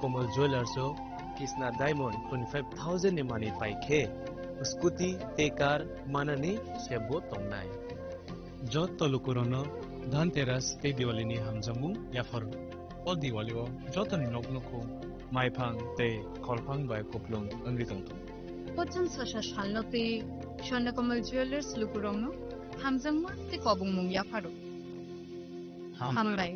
Komal Jewelers o Kisna Diamond 25,000 ni mani pai khe scooty te car manani sebo tongnai jot tolukurono dhanteras te diwali ni hamjamu yafar o diwali o jotani noknoko maifang te kholphang bai koplong angri tongto Pochon sasha shalnote Shona Komal Jewelers lukurongno hamjamu te kobungmung yafaro hamrai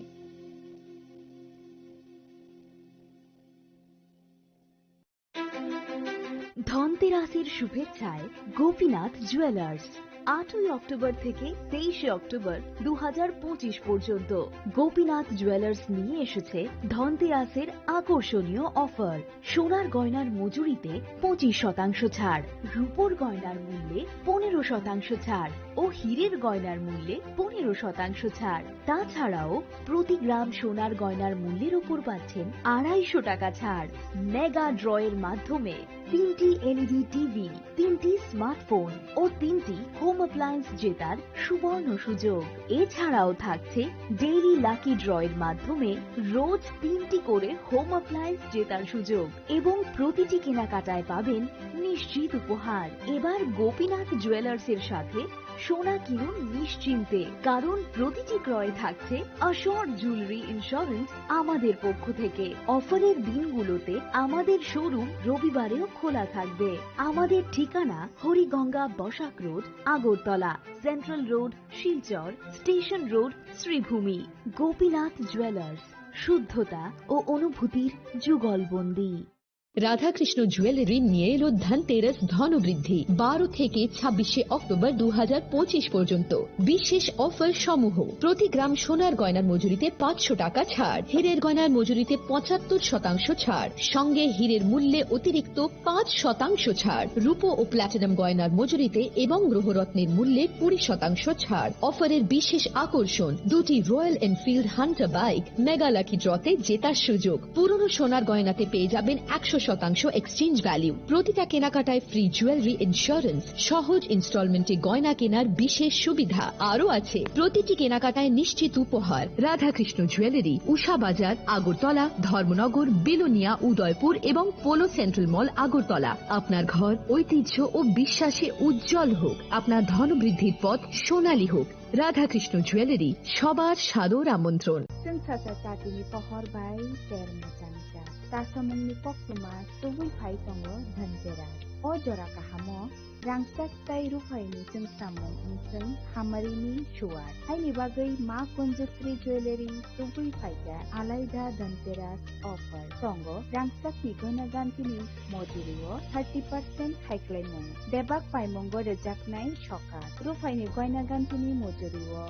ধনতেরাসের শুভেচ্ছায় Gopinath jewellers 8 October থেকে 23 October 2025 পর্যন্ত Gopinath jewellers নিয়ে এসেছে ধনতেরাসের আকর্ষণীয় offer সোনার গয়নার মজুরিতে 25% ছাড় রূপোর গয়নার মূল্যে 15% ছাড় ও হীরের গয়নার মূল্যে 15% ছাড় তাছাড়াও প্রতি গ্রাম সোনার গয়নার মূল্যের উপর পাচ্ছেন 250 টাকা ছাড় মেগা ড্রয়ের মাধ্যমে 3টি এলইডি টিভি 3টি স্মার্টফোন ও 3টি হোম অ্যাপ্লায়েন্স জেতার সুবর্ণ সুযোগ এছাড়াও থাকছে ডেইলি লাকি ড্রয়ের মাধ্যমে রোজ 3টি করে হোম অ্যাপ্লায়েন্স জেতার সুযোগ এবং প্রতিটি কেনাকাটায় পাবেন নিশ্চিত উপহার এবার গোপীনাথ জুয়েলার্স এর সাথে সোনা কিনুন নিশ্চিন্তে কারণ প্রতিটি ক্রয়ে থাকছে অ্যাশোর্ড জুয়েলারি ইন্স্যুরেন্স আমাদের পক্ষ থেকে অফারের দিনগুলোতে আমাদের শোরুম রবিবারেও খোলা থাকবে আমাদের ঠিকানা Hariganga Basak road Agartala central road Silchar station road Sribhumi Gopinath jewellers শুদ্ধতা ও অনুভূতির যুগলবন্দী রাধাকৃষ্ণ জুয়েলারি নিয়ে এলো ধনতেরাস ধনবৃদ্ধি 12 থেকে 26 অক্টোবর 2025 পর্যন্ত বিশেষ অফার সমূহ প্রতি গ্রাম সোনার গয়নার মজুরিতে 500 টাকা ছাড় হীরের গয়নার মজুরিতে 75% ছাড় সঙ্গে হীরের মূল্যে অতিরিক্ত 5% ছাড় রূপো ও প্ল্যাটিনাম গয়নার মজুরিতে এবং গ্রহরত্নের মূল্যে 20% ছাড় অফারের বিশেষ আকর্ষণ দুটি Royal Enfield Hunter bike mega lucky ড্রতে জেতার সুযোগ পুরনো সোনার গয়নাতে পেয়ে যাবেন 100% এক্সচেঞ্জ ভ্যালু প্রতিটা কেনাকাটায় ফ্রি জুয়েলারি ইন্স্যুরেন্স সহজ ইনস্টলমেন্টে গয়না কেনার বিশেষ সুবিধা আরও আছে প্রতিটি কেনাকাটায় নিশ্চিত উপহার রাধাকৃষ্ণ জুয়েলারি উষা বাজার আগরতলা ধর্মনগর বিলোনিয়া উদয়পুর এবং পোলো সেন্ট্রাল মল আগরতলা আপনার ঘর ঐতিহ্য ও বিশ্বাসে উজ্জ্বল হোক আপনার ধনবৃদ্ধির পথ সোনালী হোক রাধাকৃষ্ণ জুয়েলারি সবার সাদর আমন্ত্রণ Sensasa tatini pohor bai termo changcha. Tasamungni pokuma tubui phai tongo dhanteras. O jora kahamo rangsak tai rupaini sengsamung inseng hamarini shuar. Haini bagai ma konjustri jewelry tubui phaika alaida dhanteras offer. Tongo rangsak ni gona gantini mojurio 30% haiklaimung. Debak paimongo rejaknai shokat. Rupaini goina gantini mojurio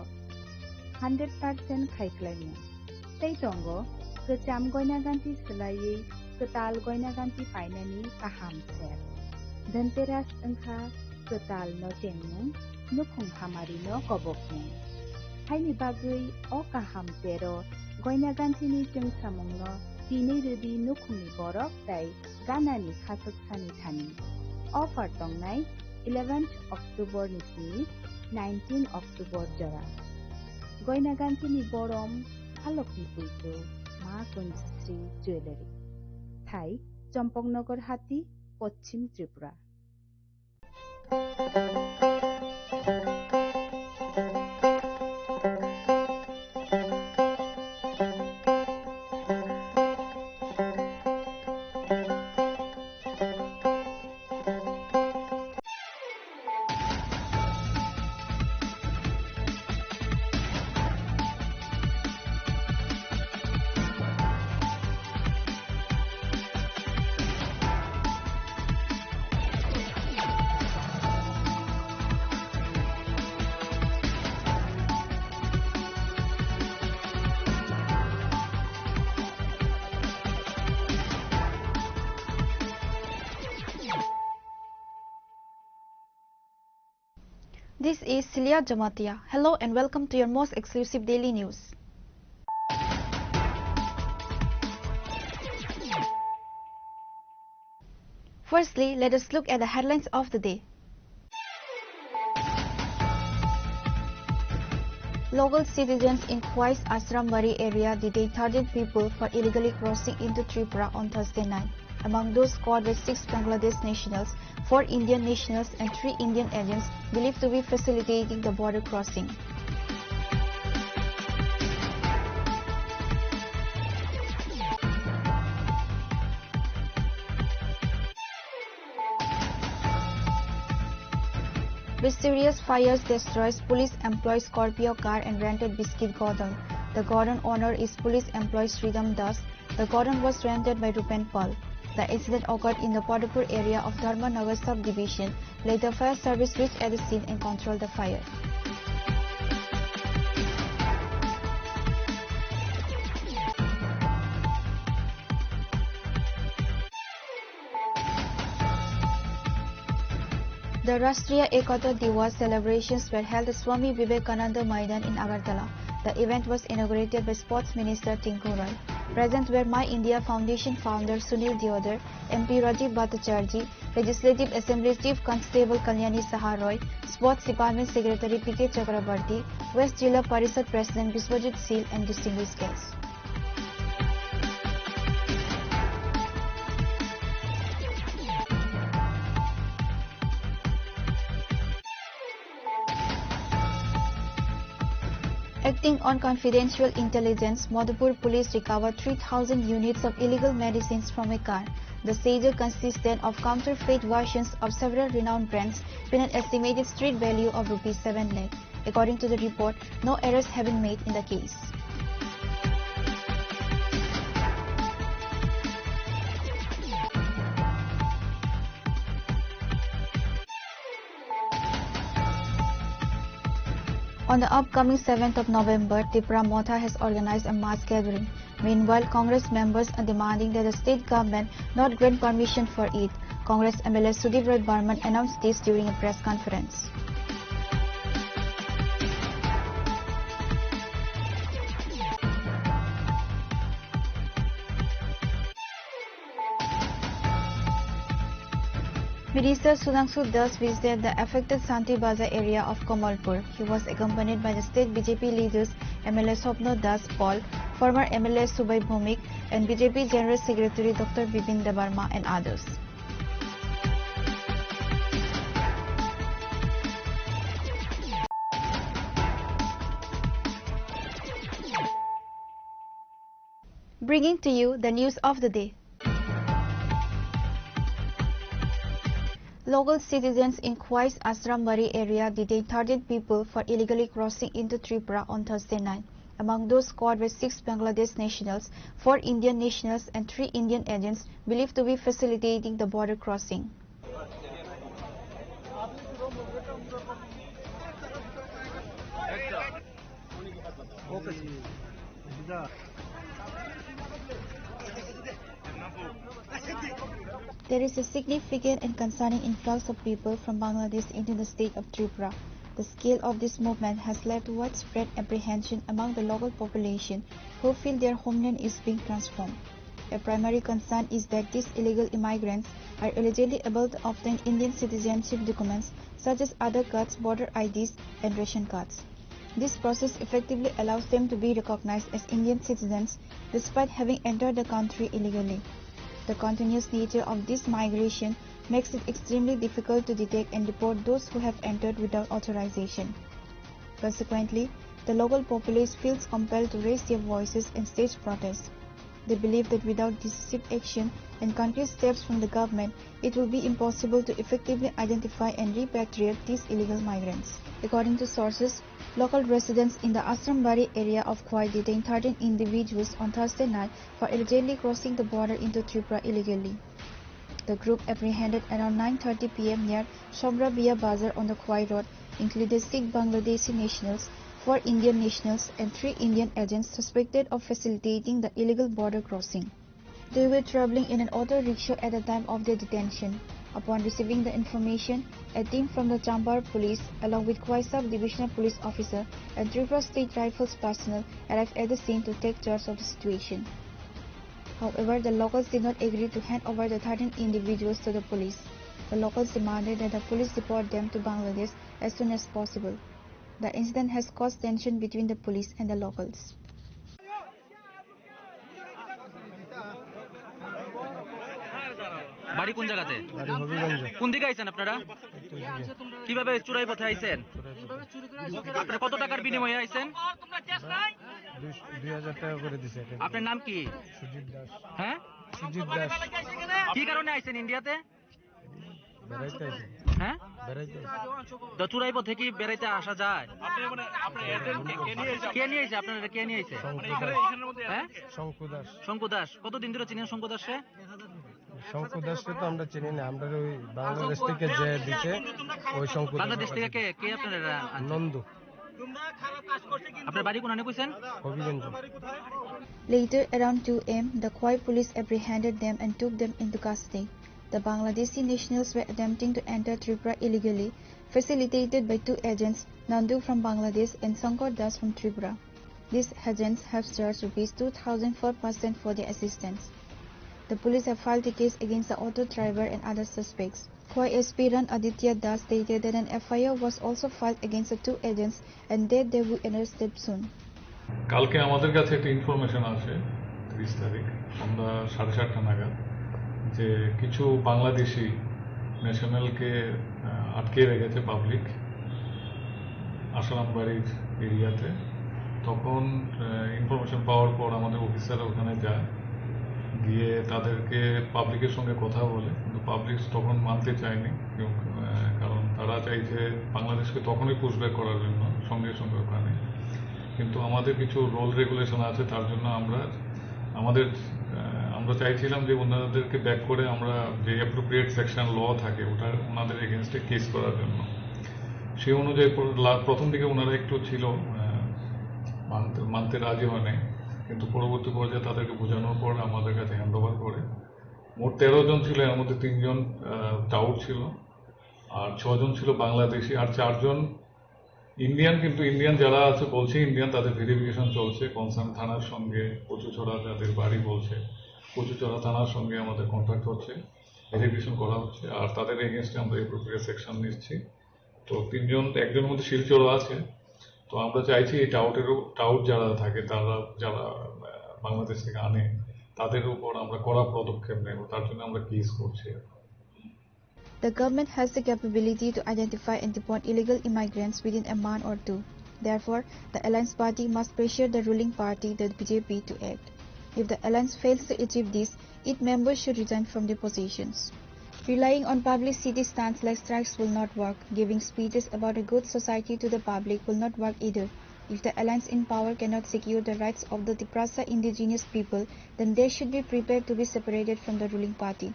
100% haiklaimung. Tei tongo kecam goina ganti selai ketal goina ganti painani kaham ser. Dhanteras engkha ketal no cengmung nukhung hamari no kobokmung. Haini bagai o kaham sero goina ganti ni jeng samung no dini redi nukhungni borok tai ganani khasuk sani thani. Offer tongnai 11th October nisini 19 October jora. Goina ganti ni borom halokni puito মা কঞ্জশ্রী jewellery থাই চম্পকনগর হাতি পশ্চিম Tripura This is Celia Jamatia. Hello and welcome to your most exclusive daily news. Firstly, let us look at the headlines of the day. Local citizens in Khwais Asrambari area detained 13 people for illegally crossing into Tripura on Thursday night. Among those caught were 6 Bangladesh nationals, 4 Indian nationals and 3 Indian agents believed to be facilitating the border crossing. With serious fires destroys police-employed Scorpio car and rented biscuit Gordon. The Gordon owner is police-employed Sridham Das. The Gordon was rented by Rupen Pal. The incident occurred in the Padapur area of Dharmanagar subdivision. Later, fire service reached at the scene and controlled the fire. The Rashtriya Ekata Diwas celebrations were held at Swami Vivekananda Maidan in Agartala. The event was inaugurated by Sports Minister Tinku Roy. Present were My India Foundation founder Sunil Deodar, MP Rajiv Bhattacharjee, Legislative Assembly Chief Constable Kalyani Saha Roy, Sports Department Secretary P.K. Chakrabarti, West Jilla Parishad President Biswajit Seal and distinguished guests. Acting on confidential intelligence, Madhupur police recovered 3,000 units of illegal medicines from a car. The seizure consisted of counterfeit versions of several renowned brands with an estimated street value of Rs 7 lakh. According to the report, no arrests have been made in the case. On the upcoming 7th of November, Tripura Motha has organized a mass gathering. Meanwhile, Congress members are demanding that the state government not grant permission for it. Congress MLA Sudhir Roy Barman announced this during a press conference. Minister Sudhanshu Das visited the affected Santi Bazaar area of Kamalpur. He was accompanied by the state BJP leaders MLA Swapna Das Paul, former MLA Subai Bhumik, and BJP General Secretary Dr. Bipin Debarma and others. Bringing to you the news of the day. Local citizens in Khwais Asrambari area detained 13 people for illegally crossing into Tripura on Thursday night. Among those caught were 6 Bangladesh nationals, 4 Indian nationals and 3 Indian agents believed to be facilitating the border crossing. There is a significant and concerning influx of people from Bangladesh into the state of Tripura. The scale of this movement has led to widespread apprehension among the local population who feel their homeland is being transformed. A primary concern is that these illegal immigrants are allegedly able to obtain Indian citizenship documents such as Aadhaar cards, voter IDs and ration cards. This process effectively allows them to be recognized as Indian citizens despite having entered the country illegally. The continuous nature of this migration makes it extremely difficult to detect and deport those who have entered without authorization. Consequently, the local populace feels compelled to raise their voices and stage protests. They believe that without decisive action and concrete steps from the government, it will be impossible to effectively identify and repatriate these illegal migrants. According to sources, local residents in the Asrambari area of Khwai detained 13 individuals on Thursday night for allegedly crossing the border into Tripura illegally. The group apprehended around 9:30 p.m. near Sobrabiya Bazar on the Khwai road included 6 Bangladeshi nationals, 4 Indian nationals and 3 Indian agents suspected of facilitating the illegal border crossing. They were traveling in an auto rickshaw at the time of their detention. Upon receiving the information, a team from the Chambar police along with Khwai Sub-Divisional Police Officer and Tripura State Rifles personnel arrived at the scene to take charge of the situation. However, the locals did not agree to hand over the 13 individuals to the police. The locals demanded that the police deport them to Bangladesh as soon as possible. The incident has caused tension between the police and the locals. বাড়ি কোন জায়গাতে? কোন দিকে আইছেন আপনারা? কিভাবে চুরাই পথে আইছেন? আপনারা কত টাকার বিনিময়ে আইছেন? 2000 টাকা করে দিছে। আপনার নাম কি? সুজিত দাস। হ্যাঁ, সুজিত দাস। কি কারণে আইছেন ইন্ডিয়াতে? বেড়াইতে আইছে। হ্যাঁ, বেড়াইতে। তো চুরাই পথে কি বেড়াইতে আসা যায়? কে নিয়ে আইছে আপনারা? কে নিয়ে আইছে? হ্যাঁ, শঙ্কু দাস। শঙ্কু দাস। কতদিন ধরে চিনেন শঙ্কু দাসে? শঙ্কু দাসকে তো আমরা চিনি না, আমরা ওই বাংলাদেশ থেকে যে দিছে ওই শঙ্কু দাস। বাংলাদেশ থেকে কে কে আপনারা? নন্দু। আপনার বাড়ি কোন আনে কইছেন? Habiganj. Later, around 2 am, the Khoi police apprehended them and took them into custody. The Bangladeshi nationals were attempting to enter Tripura illegally, facilitated by two agents, Nandu from Bangladesh and Sankar Das from Tripura. These agents have charged ₹2,000 per person for their assistance. The police have filed a case against the auto driver and other suspects. Khoi SP Ran Aditya Das stated that an FIR was also filed against the two agents and that they will be arrested soon. কালকে আমাদের কাছে একটা information আছে 30 তারিখ সন্ধ্যা 7:30 নাগাদ যে কিছু বাংলাদেশি ন্যাশনালকে আটকে রেখেছে পাবলিক আসারাম বাড়ির এরিয়াতে। তখন ইনফরমেশন পাওয়ার পর আমাদের অফিসাররা ওখানে যায়, গিয়ে তাদেরকে পাবলিকের সঙ্গে কথা বলে, কিন্তু পাবলিক তখন মানতে চায়নি, কারণ তারা চাইছে বাংলাদেশকে তখনই পুশব্যাক করার জন্য সঙ্গে সঙ্গে ওখানে। কিন্তু আমাদের কিছু রোল রেগুলেশন আছে, তার জন্য আমরা চাইছিলাম যে ওনাদেরকে ব্যাক করে আমরা যে অ্যাপ্রোপ্রিয়েট সেকশন ল থাকে ওটা ওনাদের এগেনস্টে কেস করার জন্য। সেই অনুযায়ী প্রথম দিকে ওনারা একটু ছিল মানতে রাজি হয় নাই, কিন্তু পরবর্তী পর্যায়ে তাদেরকে বোঝানোর পর আমাদের কাছে হ্যান্ড ওভার করে। মোট 13 জন ছিল, এর মধ্যে 3 জন টাউট ছিল, আর 6 জন ছিল বাংলাদেশি, আর 4 জন ইন্ডিয়ান। কিন্তু ইন্ডিয়ান যারা আছে বলছে ইন্ডিয়ান, তাদের ভেরিফিকেশন চলছে কনসার্ন থানার সঙ্গে। কচুছড়া যাদের বাড়ি বলছে, কচুছড়া থানার সঙ্গে আমাদের কন্ট্যাক্ট হচ্ছে, ভেরিফিকেশন করা হচ্ছে, আর তাদের এগেনস্টে আমরা এপ্রোপ্রিয়েট সেকশন নিচ্ছি। তো 3 জন, একজনের মধ্যে শিলচরও আছে। তো আমরা চাইছি এই টাউট যারা থাকে, যারা বাংলাদেশ থেকে আনে, তাদের উপর আমরা কড়া পদক্ষেপ নেব, তার জন্য আমরা কেস করছি। The government has the capability to identify and deport illegal immigrants within a month or two. Therefore, the Alliance Party must pressure the ruling party, the BJP, to act. If the Alliance fails to achieve this, its members should resign from their positions. Relying on publicity stunts like strikes will not work. Giving speeches about a good society to the public will not work either. If the alliance in power cannot secure the rights of the Tiprasa indigenous people, then they should be prepared to be separated from the ruling party.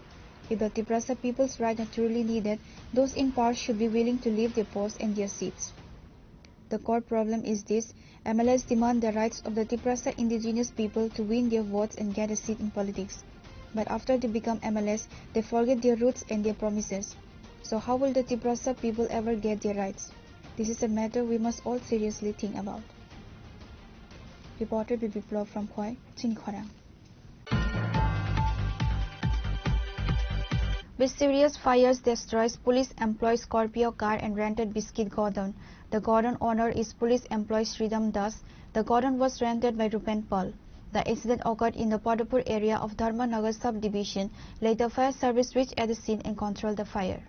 If the Tiprasa people's rights are truly needed, those in power should be willing to leave their posts and their seats. The core problem is this: MLAs demand the rights of the Tiprasa indigenous people to win their votes and get a seat in politics. But after they become MLAs, they forget their roots and their promises. So how will the Tiprasa people ever get their rights? This is a matter we must all seriously think about. Reported by Biplov from Khoi, Chinkhora. Mysterious fires destroys police employee Scorpio car and rented biscuit godown. The godown owner is police employee Sridham Das. The godown was rented by Rupen Pal. The incident occurred in the Padapur area of Dharmanagar subdivision. Later, fire service reached at the scene and controlled the fire.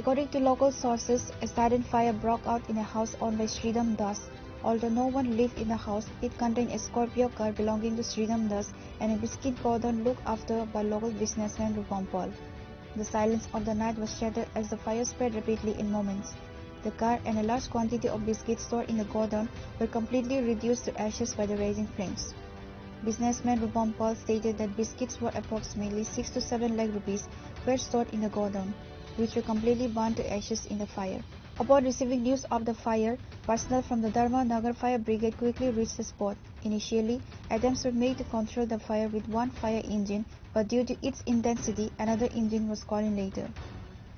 According to local sources, a sudden fire broke out in a house owned by Sridham Das. Although no one lived in the house, it contained a Scorpio car belonging to Sridham Das and a biscuit godown looked after by local businessman Rupam Pal. The silence of the night was shattered as the fire spread rapidly in moments. The car and a large quantity of biscuits stored in the godown were completely reduced to ashes by the rising flames. Businessman Rupam Pal stated that biscuits worth approximately 6 to 7 lakh rupees were stored in the godown. which were completely burned to ashes in the fire. Upon receiving news of the fire, personnel from the Dharma Nagar Fire Brigade quickly reached the spot. Initially, attempts were made to control the fire with one fire engine, but due to its intensity, another engine was called in later.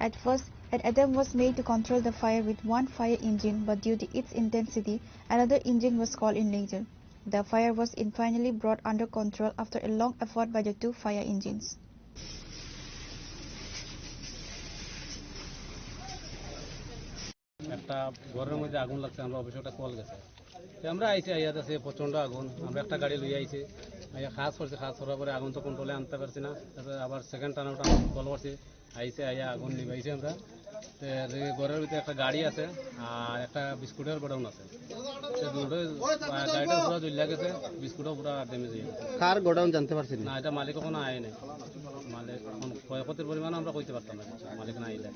At first, an attempt was made to control the fire with one fire engine, but due to its intensity, another engine was called in later. The fire was finally brought under control after a long effort by the two fire engines. একটা ঘরের মধ্যে আগুন লাগছে, আমরা অফিসে একটা call গেছে, আমরা আইসি আইয়া আছে প্রচণ্ড আগুন, আমরা একটা গাড়ি লইয়া আইছি, আইয়া খাস করছি, খাস করার পরে আগুন তো কন্ট্রোলে আনতে পারছি না, তারপরে আবার সেকেন্ড টার্ন আউট কল করছি, আইসে আইয়া আগুন নিবাইছি আমরা। ঘরের ভিতরে একটা গাড়ি আছে আর একটা বিস্কুটের গোডাউন আছে, গাড়িটা পুরো জ্বলিয়া গেছে, বিস্কুটও পুরো ড্যামেজ হয়ে গেছে। কার গোডাউন জানতে পারছেন না, এটা মালিক কোনো আয় নাই, মালিক ক্ষয়ক্ষতির পরিমাণ আমরা কইতে পারতাম না, মালিক না আইলে।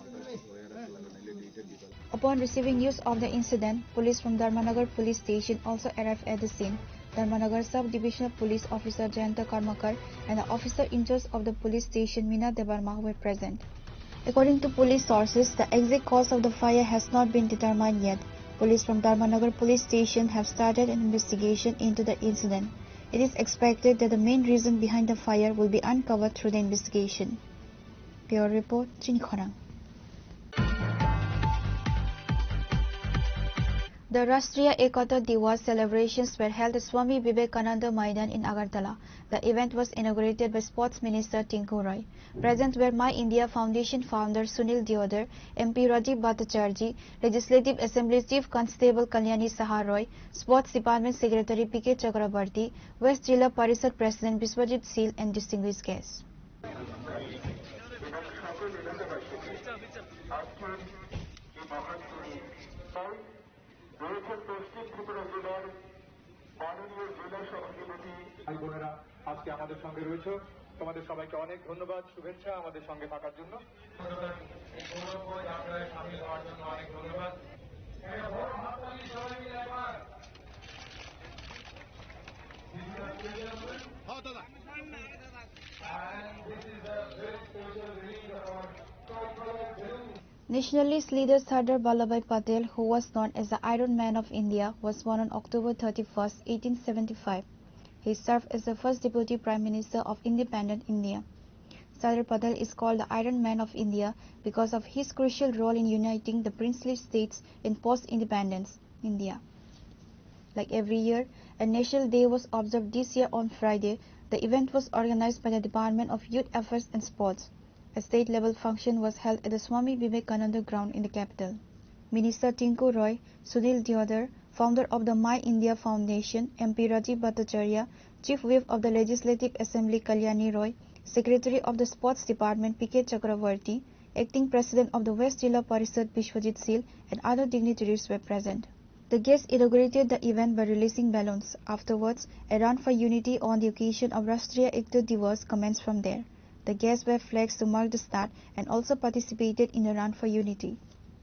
Upon receiving news of the incident, police from Dharmanagar Police Station also arrived at the scene. Dharmanagar Sub-Divisional Police Officer Jayanta Karmakar and the officer in charge of the police station Meena Debarma were present. According to police sources, the exact cause of the fire has not been determined yet. Police from Dharmanagar Police Station have started an investigation into the incident. It is expected that the main reason behind the fire will be uncovered through the investigation. Bureau Report, Chinikhorang. The Rashtriya Ekata Diwas celebrations were held at Swami Vivekananda Maidan in Agartala. The event was inaugurated by Sports Minister Tinku Roy. Present were My India Foundation founder Sunil Deodar, MP Rajiv Bhattacharjee, Legislative Assembly Chief Constable Kalyani Saha Roy, Sports Department Secretary P.K. Chakrabarti, West Jilla Parishad President Biswajit Seal and distinguished guests. ভাই বোনেরা, আজকে আমাদের সঙ্গে রয়েছে, তোমাদের সবাইকে অনেক ধন্যবাদ, শুভেচ্ছা আমাদের সঙ্গে থাকার জন্য, সামিল হওয়ার জন্য অনেক ধন্যবাদ। Nationalist leader Sardar Vallabhbhai Patel, who was known as the Iron Man of India, was born on October 31, 1875. He served as the first Deputy Prime Minister of independent India. Sardar Patel is called the Iron Man of India because of his crucial role in uniting the princely states in post-independence India. Like every year, a national day was observed this year on Friday. The event was organized by the Department of Youth Affairs and Sports. A state-level function was held at the Swami Vivekananda ground in the capital. Minister Tinku Roy, Sunil Deodar, founder of the My India Foundation, MP Rajiv Bhattacharya, Chief Whip of the Legislative Assembly Kalyani Roy, Secretary of the Sports Department P.K. Chakravarti, Acting President of the West Jilla Parishad Biswajit Seal, and other dignitaries were present. The guests inaugurated the event by releasing balloons. Afterwards, a run for unity on the occasion of Rashtriya Ekta Diwas commenced from there. The guests were flags to mark the start and also participated in a run for unity.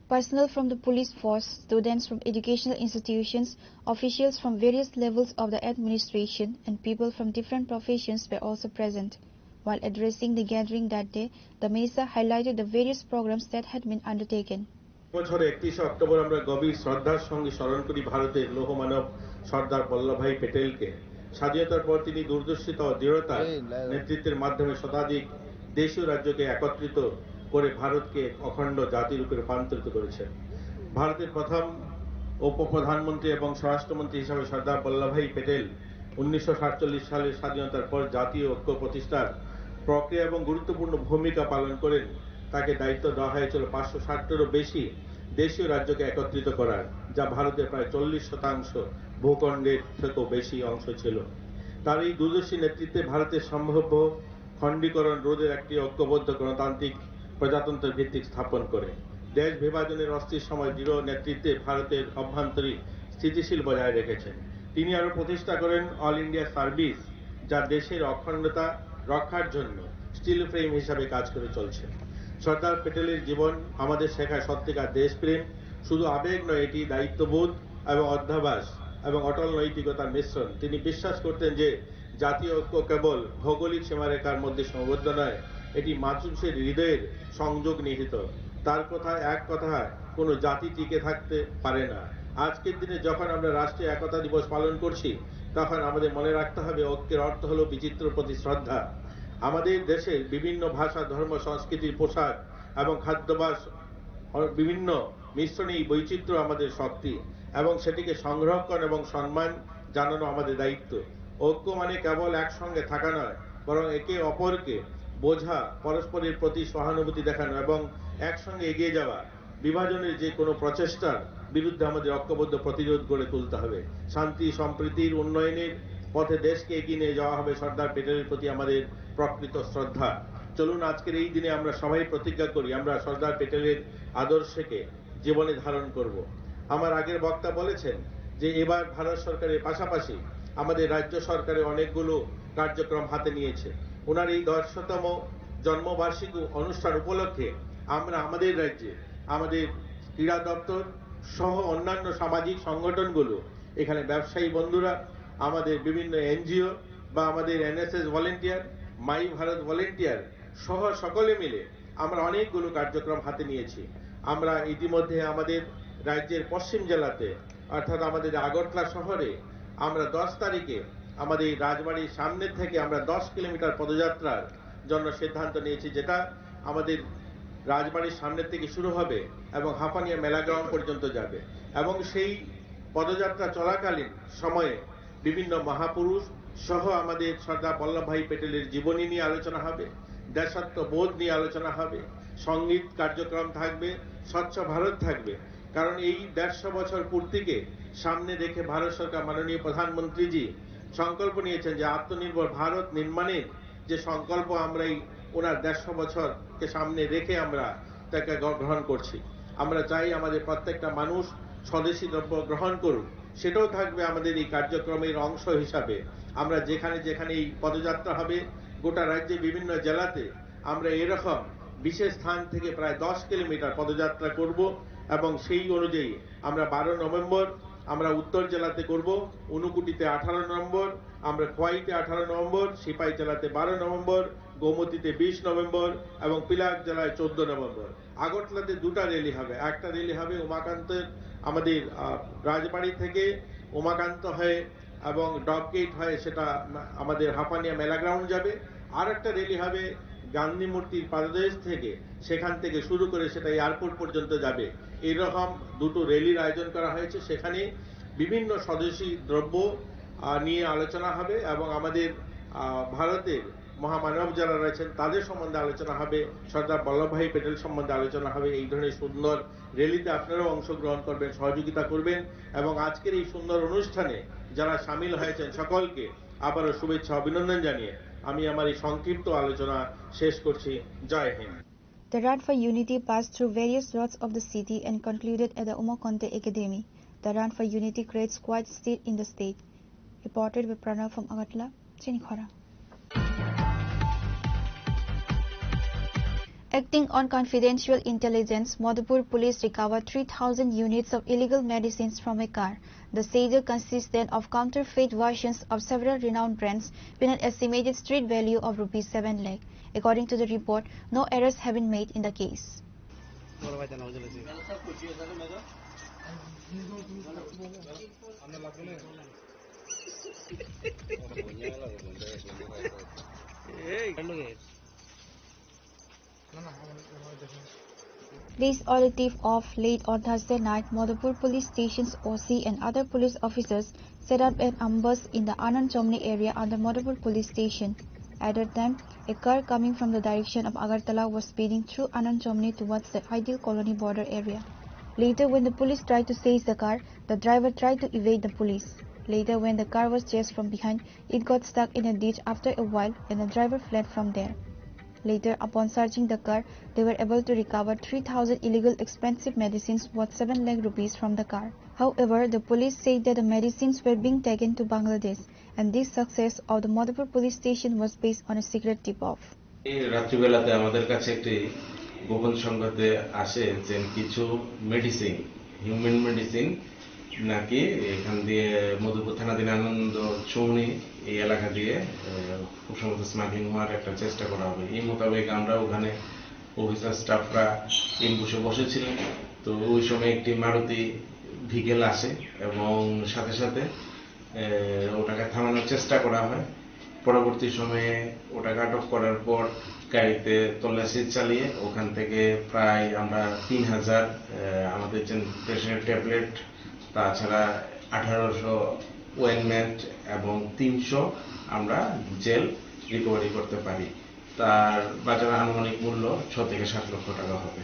Personnel from the police force, students from educational institutions, officials from various levels of the administration, and people from different professions were also present. While addressing the gathering that day, the Minister highlighted the various programs that had been undertaken. বছরে 31 October আমরা গভীর শ্রদ্ধার সঙ্গে স্মরণ করি ভারতের লৌহমানব সর্দার বল্লভভাই প্যাটেলকে। স্বাধীনতার পর তিনি দূরদর্শিতা ও দৃঢ়তার নেতৃত্বের মাধ্যমে শতাধিক দেশীয় রাজ্যকে একত্রিত করে ভারতকে অখণ্ড জাতির রূপে রূপান্তরিত করেছেন। ভারতের প্রথম উপপ্রধানমন্ত্রী এবং স্বরাষ্ট্রমন্ত্রী হিসাবে সর্দার বল্লভভাই প্যাটেল 1947 সালের স্বাধীনতার পর জাতীয় ঐক্য প্রতিষ্ঠার প্রক্রিয়া এবং গুরুত্বপূর্ণ ভূমিকা পালন করেন। তাকে দায়িত্ব দেওয়া হয়েছিল 560-টিরও বেশি দেশীয় রাজ্যকে একত্রিত করার, যা ভারতের প্রায় 40% ভূখণ্ডের থেকেও বেশি অংশ ছিল। তার এই দূরদর্শী নেতৃত্বে ভারতের সম্ভাব্য খণ্ডীকরণ রোধের একটি ঐক্যবদ্ধ গণতান্ত্রিক প্রজাতন্ত্রের ভিত্তি স্থাপন করে দেশ বিভাজনের অস্থির সময় দৃঢ় নেতৃত্বে ভারতের অভ্যন্তরীণ স্থিতিশীল বজায় রেখেছেন। তিনি আরো প্রতিষ্ঠা করেন অল ইন্ডিয়া সার্ভিস, যা দেশের অখণ্ডতা রক্ষার জন্য স্টিল ফ্রেম হিসাবে কাজ করে চলছে। সর্দার প্যাটেলের জীবন আমাদের শেখায় সত্যিকার দেশপ্রেম শুধু আবেগ নয়, এটি দায়িত্ববোধ এবং অধ্যাবাস এবং অটল নৈতিকতার মিশ্রণ। তিনি বিশ্বাস করতেন যে জাতীয় ঐক্য কেবল ভৌগোলিক সীমারেখার মধ্যে সীমাবদ্ধ নয়, এটি মানুষের হৃদয়ের সংযোগ নিহিত। তার কথায় এক কথায় কোনো জাতি টিকে থাকতে পারে না। আজকের দিনে যখন আমরা রাষ্ট্রীয় একতা দিবস পালন করছি, তখন আমাদের মনে রাখতে হবে ঐক্যের অর্থ হলো বিচিত্রের প্রতি শ্রদ্ধা। আমাদের দেশের বিভিন্ন ভাষা, ধর্ম, সংস্কৃতির পোশাক এবং খাদ্যাভ্যাস বিভিন্ন মিশ্রণে এই বৈচিত্র্য আমাদের শক্তি, এবং সেটিকে সংরক্ষণ এবং সম্মান জানানো আমাদের দায়িত্ব। ঐক্য মানে কেবল একসঙ্গে থাকা নয়, বরং একে অপরকে বোঝা, পরস্পরের প্রতি সহানুভূতি দেখানো এবং একসঙ্গে এগিয়ে যাওয়া। বিভাজনের যে কোনো প্রচেষ্টার বিরুদ্ধে আমাদের ঐক্যবদ্ধ প্রতিরোধ গড়ে তুলতে হবে। শান্তি, সম্প্রীতির, উন্নয়নের পথে দেশকে এগিয়ে নিয়ে যাওয়া হবে সর্দার প্যাটেলের প্রতি আমাদের প্রকৃত শ্রদ্ধা। চলুন আজকের এই দিনে আমরা সবাই প্রতিজ্ঞা করি, আমরা সর্দার প্যাটেলের আদর্শকে জীবনে ধারণ করব। আমার আগের বক্তা বলেছেন যে এবার ভারত সরকারের পাশাপাশি আমাদের রাজ্য সরকারের অনেকগুলো কার্যক্রম হাতে নিয়েছে। ওনার এই ১০০তম জন্মবার্ষিকী অনুষ্ঠান উপলক্ষে আমরা আমাদের রাজ্যে আমাদের ক্রীড়া দপ্তর সহ অন্যান্য সামাজিক সংগঠনগুলো, এখানে ব্যবসায়ী বন্ধুরা, আমাদের বিভিন্ন এনজিও বা আমাদের এনএসএস ভলেন্টিয়ার, মাই ভারত ভলেন্টিয়ার সহ সকলে মিলে আমরা অনেকগুলো কার্যক্রম হাতে নিয়েছি। আমরা ইতিমধ্যে আমাদের রাজ্যের পশ্চিম জেলাতে অর্থাৎ আমাদের আগরতলা শহরে আমরা 10 তারিখে আমাদের রাজবাড়ির সামনে থেকে আমরা 10 কিলোমিটার পদযাত্রার জন্য সিদ্ধান্ত নিয়েছি, যেটা আমাদের রাজবাড়ির সামনে থেকে শুরু হবে এবং হাঁপানিয়া মেলা গ্রাউন্ড পর্যন্ত যাবে। এবং সেই পদযাত্রা চলাকালীন সময়ে বিভিন্ন মহাপুরুষ সহ আমাদের সর্দার বল্লভভাই প্যাটেলের জীবনী নিয়ে আলোচনা হবে, দেশাত্মবোধ নিয়ে আলোচনা হবে, সঙ্গীত কার্যক্রম থাকবে, স্বচ্ছ ভারত থাকবে। কারণ এই 150 বছর পূর্তিকে সামনে রেখে ভারত সরকার মাননীয় প্রধানমন্ত্রীজি সংকল্প নিয়েছেন যে আত্মনির্ভর ভারত নির্মাণের যে সংকল্প আমরা এই ওনার 150 বছরকে সামনে রেখে আমরা তাকে গ্রহণ করছি। আমরা চাই আমাদের প্রত্যেকটা মানুষ স্বদেশী দ্রব্য গ্রহণ করুক, সেটাও থাকবে আমাদের এই কার্যক্রমের অংশ হিসাবে। আমরা যেখানে যেখানে এই পদযাত্রা হবে গোটা রাজ্যে বিভিন্ন জেলাতে আমরা এরকম বিশেষ স্থান থেকে প্রায় 10 কিলোমিটার পদযাত্রা করব এবং সেই অনুযায়ী আমরা 12 নভেম্বর আমরা উত্তর জেলাতে করব, ঊনকোটিতে 18 নভেম্বর, আমরা খোয়াইতে 18 নভেম্বর, সিপাহী জেলাতে 12 নভেম্বর, গোমতীতে 20 নভেম্বর এবং পিলাক জেলায় 14 নভেম্বর। আগরতলাতে দুটা র্যালি হবে, একটা র্যালি হবে উমাকান্তের আমাদের রাজবাড়ি থেকে উমাকান্ত হয়ে এবং ডক গেট হয়ে সেটা আমাদের হাঁপানিয়া মেলা গ্রাউন্ড যাবে, আর একটা র্যালি হবে গান্ধী মূর্তির পাদদেশ থেকে, সেখান থেকে শুরু করে সেটা এয়ারপোর্ট পর্যন্ত যাবে। এইরকম দুটো র্যালির আয়োজন করা হয়েছে। সেখানে বিভিন্ন স্বদেশী দ্রব্য নিয়ে আলোচনা হবে এবং আমাদের ভারতের মহামানব যারা রয়েছেন তাদের সম্বন্ধে আলোচনা হবে, সর্দার বল্লভভাই প্যাটেল সম্বন্ধে আলোচনা হবে। এই ধরনের সুন্দর র্যালিতে আপনারাও অংশগ্রহণ করবেন, সহযোগিতা করবেন এবং আজকের এই সুন্দর অনুষ্ঠানে যারা সামিল হয়েছেন সকলকে আবারও শুভেচ্ছা অভিনন্দন জানিয়ে আমি আমার এই সংক্ষিপ্ত আলোচনা শেষ করছি। জয় Hind. The Run for Unity passed through various lots of the city and concluded at the Umakonte Academy. The Run for Unity creates quite state in the state. Reported by Pranav from Agartala, Chinikhara. Acting on confidential intelligence, Madhupur police recovered 3,000 units of illegal medicines from a car. The seizure consisted of counterfeit versions of several renowned brands with an estimated street value of Rs 7 lakh. According to the report, no arrests have been made in the case. Police operative of late on Thursday night, Madhupur police station's OC and other police officers set up an ambush in the Anand Chomni area under Madhupur police station. At that time, a car coming from the direction of Agartala was speeding through Anand Chomni towards the Ideal Colony border area. Later, when the police tried to seize the car, the driver tried to evade the police. Later, when the car was chased from behind, it got stuck in a ditch after a while and the driver fled from there. Later, upon searching the car, they were able to recover 3,000 illegal expensive medicines worth 7 lakh rupees from the car. However, the police said that the medicines were being taken to Bangladesh, and this success of the Madhupur police station was based on a secret tip-off. রাত্রিবেলাতে আমাদের কাছে একটি গোপন সংবাদে আসে যে কিছু medicine, human medicine নাকি এখান দিয়ে মধুপুর থানাধীন আনন্দ চৌনি এই এলাকা দিয়ে খুব সম্ভবত স্মাগলিং হওয়ার একটা চেষ্টা করা হবে। এই মোতাবেক আমরা ওখানে অফিসার স্টাফরা এমবুসে বসেছিলেন। তো ওই সময় একটি মারুতি ভিকেল আসে এবং সাথে সাথে ওটাকে থামানোর চেষ্টা করা হয়। পরবর্তী সময়ে ওটাকে আটক করার পর গাড়িতে তল্লাশি চালিয়ে ওখান থেকে প্রায় আমরা 3000 আমাদের যে প্রেশারের ট্যাবলেট, তাছাড়া 1800 ওয়েনমেন্ট এবং 300 আমরা জেল রিকভারি করতে পারি। তার বাজার আনুমানিক মূল্য 6 থেকে 7 লক্ষ টাকা হবে।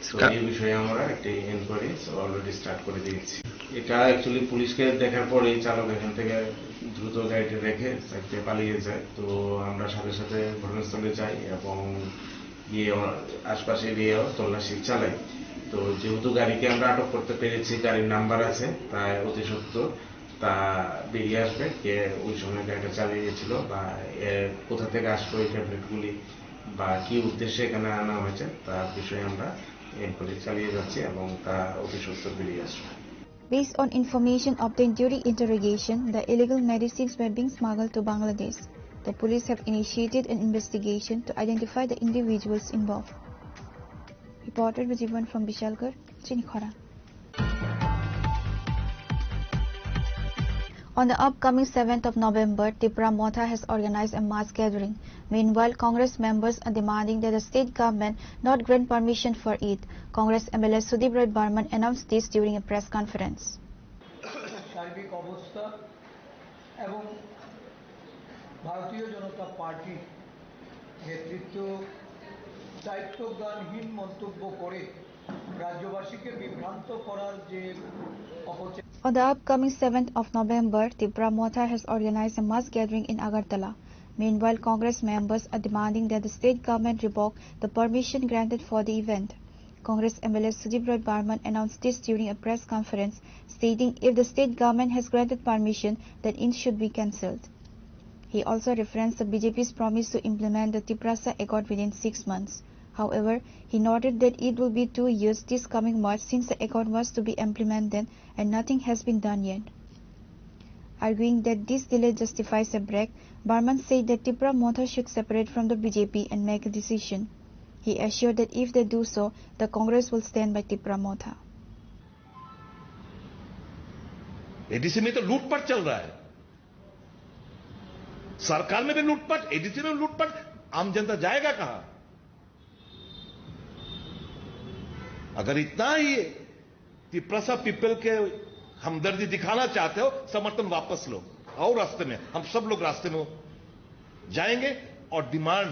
তো এই বিষয়ে আমরা একটি এনকোয়ারি অলরেডি স্টার্ট করে দিয়েছি। এটা অ্যাকচুয়ালি পুলিশকে দেখার পরেই চালক এখান থেকে দ্রুত গাড়িটি রেখে সাইডে পালিয়ে যায়। তো আমরা সাথে সাথে ঘটনাস্থলে যাই এবং গিয়ে আশপাশে এরিয়াও তল্লাশি চালাই। তো যেহেতু গাড়িকে আমরা আটক করতে পেরেছি, গাড়ির নাম্বার আছে, তাই অতি সত্বর তা বেরিয়ে আসবে কে ওই সময় গাড়িটা চালিয়েছিল বা কোথা থেকে আসলো এই ট্যাবলেটগুলি বা কি উদ্দেশ্যে এখানে আনা হয়েছে তার বিষয়ে আমরা এনকোয়ারি চালিয়ে যাচ্ছি এবং তা অতি সত্বর বেরিয়ে আসবে। Based on information obtained during interrogation, the illegal medicines were being smuggled to Bangladesh. The police have initiated an investigation to identify the individuals involved. Reported Vijivan from Bishalgarh, Chinikhara. On the upcoming 7th of November, Tripura Motha has organized a mass gathering. Meanwhile, Congress members are demanding that the state government not grant permission for it. Congress MLA Sudip Roy Burman announced this during a press conference. সার্বিক অবস্থা এবং ভারতীয় জনতা party নেতৃত্ব দায়িত্বজ্ঞানহীন মন্তব্য করে রাজ্যবাসীকে বিভ্রান্ত করার যে অপচেষ্টা। On the upcoming 7th of November, Tripura Motha has organized a mass gathering in Agartala. Meanwhile, Congress members are demanding that the state government revoke the permission granted for the event. Congress MLA Sudip Roy Burman announced this during a press conference, stating if the state government has granted permission, then it should be cancelled. He also referenced the BJP's promise to implement the Triprasa Accord within 6 months. However, he noted that it will be 2 years this coming March since the accord was to be implemented and nothing has been done yet. Arguing that this delay justifies a break, Burman said that Tripura Motha should separate from the BJP and make a decision. He assured that if they do so, the Congress will stand by Tripura Motha. ADC में तो लूटपाट चल रहा है, सरकार में भी लूटपाट, एडीसी में लूटपाट, आम जनता जाएगा कहां? अगर इतना ही त्रिपुरा पीपल के हमदर्दी दिखाना चाहते हो, समर्थन वापस लो, आओ रास्ते में, हम सब लोग रास्ते में जाएंगे और डिमांड,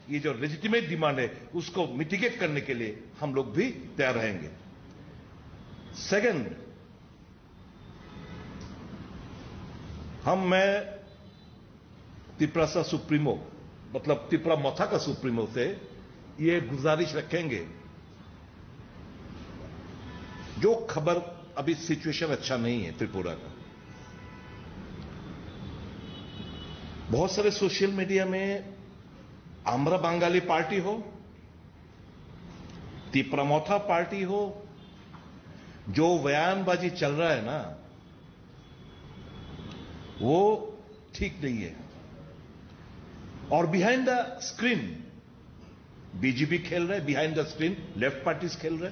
ये जो लेजिटिमेट डिमांड है उसको मिटिगेट करने के लिए हम लोग भी तैयार रहेंगे। सेकंड, मैं त्रिपुरा सुप्रीमो मतलब त्रिपुरा मोथा का सुप्रीमो से ये गुजारिश रखेंगे, जो खबर अभी सिचुएशन अच्छा नहीं है त्रिपुरा का, बहुत सारे सोशल मीडिया में आम्रा बंगाली पार्टी हो, त्रिपुरा मोथा पार्टी हो, जो बयानबाजी चल रहा है ना वो ठीक नहीं है। और बिहाइंड द स्क्रीन बीजेपी खेल रहे, behind the screen left parties खेल रहे।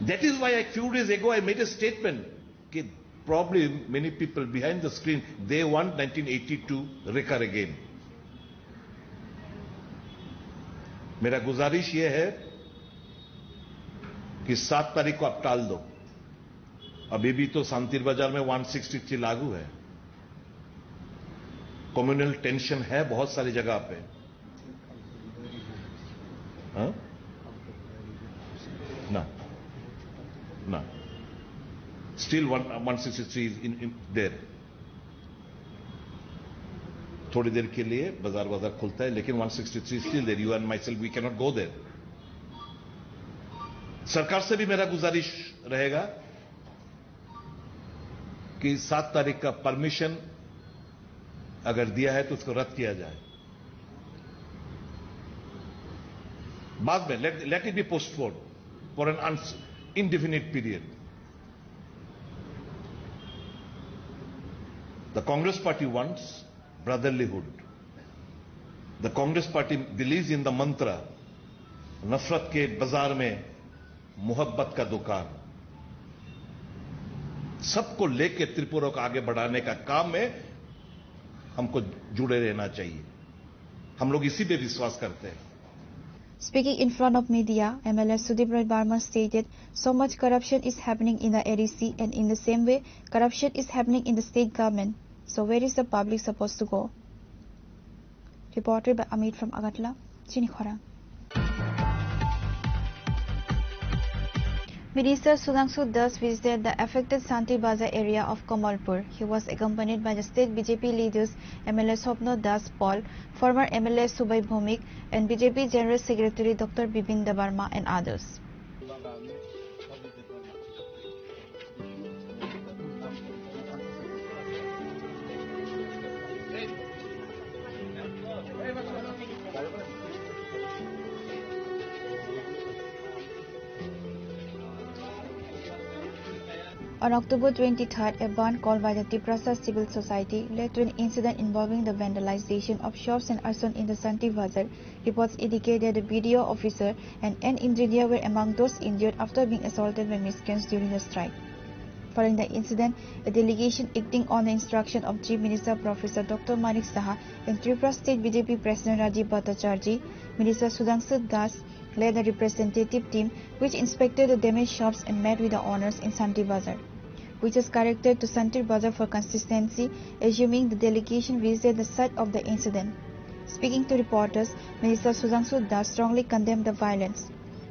That is why a few days ago I made a statement that probably many people behind the screen, they want 1982 recur again. मेरा गुजारिश ये है कि 7 तारीख को आप टाल दो। अभी भी तो शांति बाजार में 163 लागू है, कम्युनल टेंशन है बहुत सारी जगह पे। हाँ? ना स्टिल 163 इज इन देयर। थोड़ी देर के लिए बाजार खुलता है, लेकिन 163 still there. You and myself we can not go there. सरकार से भी मेरा गुजारिश रहेगा कि 7 तारीख का परमिशन अगर दिया है तो उसको रद्द किया जाए। बाद में let it be postpone for an indefinite period. The Congress party wants brotherlyhood. The Congress party believes in the mantra नफरत के बाजार में मोहब्बत का दुकान। सबको लेके त्रिपुरा को आगे बढ़ाने का काम में हमको जुड़े रहना चाहिए। हम लोग इसी पे विश्वास करते हैं। Speaking in front of media, MLA Sudip Roy Barma stated, so much corruption is happening in the ADC and in the same way, corruption is happening in the state government. So where is the public supposed to go? Reported by Amit from Agatla, Chinikhora. Minister Sudhanshu Das visited the affected Santi Bazar area of Kamalpur. He was accompanied by the state BJP leaders MLA Swapno Das Paul, former MLA Subhai Bhomik, and BJP General Secretary Dr. Bipin Debarma and others. On October 23rd, a ban called by the Tiprasa Civil Society led to an incident involving the vandalization of shops and arson in the Santi Bazar. Reports indicate that the BDO officer and an engineer were among those injured after being assaulted by miscreants during the strike. Following the incident, a delegation acting on the instruction of Chief Minister Professor Dr. Manik Saha and Tripura State BJP President Rajiv Bhattacharjee, Minister Sudhanshu Das led a representative team which inspected the damaged shops and met with the owners in Santi Bazar, which was corrected to Santi Bazar for consistency, assuming the delegation visited the site of the incident. Speaking to reporters, Minister Sudhanshu Das strongly condemned the violence.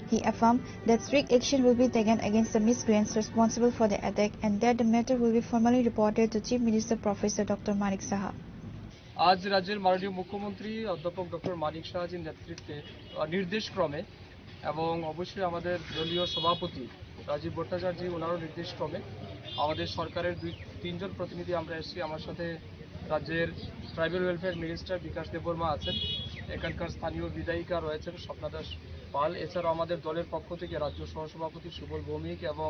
He affirmed that strict action will be taken against the miscreants responsible for the attack and that the matter will be formally reported to Chief Minister Professor Dr. Manik Saha. आज রাজ্যের মাননীয় মুখ্যমন্ত্রী অধ্যাপক doctor মানিক সাহাজির নেতৃত্বে নির্দেশক্রমে এবং অবশ্যই আমাদের দলীয় সভাপতি রাজীব ভট্টাচার্য ওনারও নির্দেশক্রমে আমাদের সরকারের তিনজন প্রতিনিধি আমরা এসেছি। আমার সাথে রাজ্যের ট্রাইবাল ওয়েলফেয়ার মিনিস্টার বিকাশ দেববর্মা আছেন, এখানকার স্থানীয় বিধায়িকা রয়েছেন স্বপ্না দাস পাল, এছাড়াও আমাদের দলের পক্ষ থেকে রাজ্য সহসভাপতি সুবল ভৌমিক এবং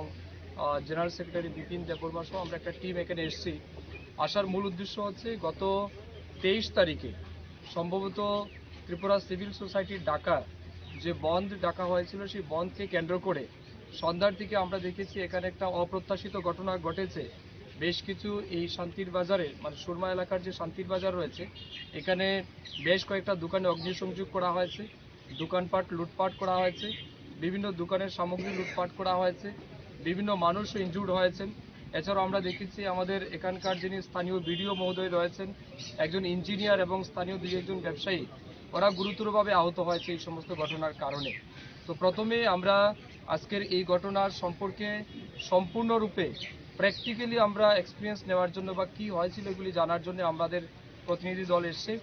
জেনারেল সেক্রেটারি বিপিন দেববর্মা সহ আমরা একটা টিম এখানে এসেছি। আসার মূল উদ্দেশ্য হচ্ছে গত 23 তারিখে সম্ভবত ত্রিপুরা সিভিল সোসাইটির ডাকা যে বন্ধ ডাকা হয়েছিল, সেই বন্ধকে কেন্দ্র করে সন্ধ্যার দিকে আমরা দেখেছি এখানে একটা অপ্রত্যাশিত ঘটনা ঘটেছে। বেশ কিছু এই শান্তির বাজারে মানে সুরমা এলাকার যে শান্তির বাজার রয়েছে এখানে বেশ কয়েকটা দোকানে অগ্নিসংযোগ করা হয়েছে, দোকানপাট লুটপাট করা হয়েছে, বিভিন্ন দোকানের সামগ্রী লুটপাট করা হয়েছে, বিভিন্ন মানুষও ইনজুর্ড হয়েছেন। এছাড়াও আমরা দেখেছি আমাদের এখানকার যিনি স্থানীয় বিডিও মহোদয় রয়েছেন, একজন ইঞ্জিনিয়ার এবং স্থানীয় দুই একজন ব্যবসায়ী, ওরা গুরুতরভাবে আহত হয়েছে এই সমস্ত ঘটনার কারণে। তো প্রথমে আমরা আজকের এই ঘটনার সম্পর্কে সম্পূর্ণরূপে প্র্যাকটিক্যালি আমরা এক্সপিরিয়েন্স নেওয়ার জন্য বা কী হয়েছিল এগুলি জানার জন্য আমাদের প্রতিনিধি দল এসছে।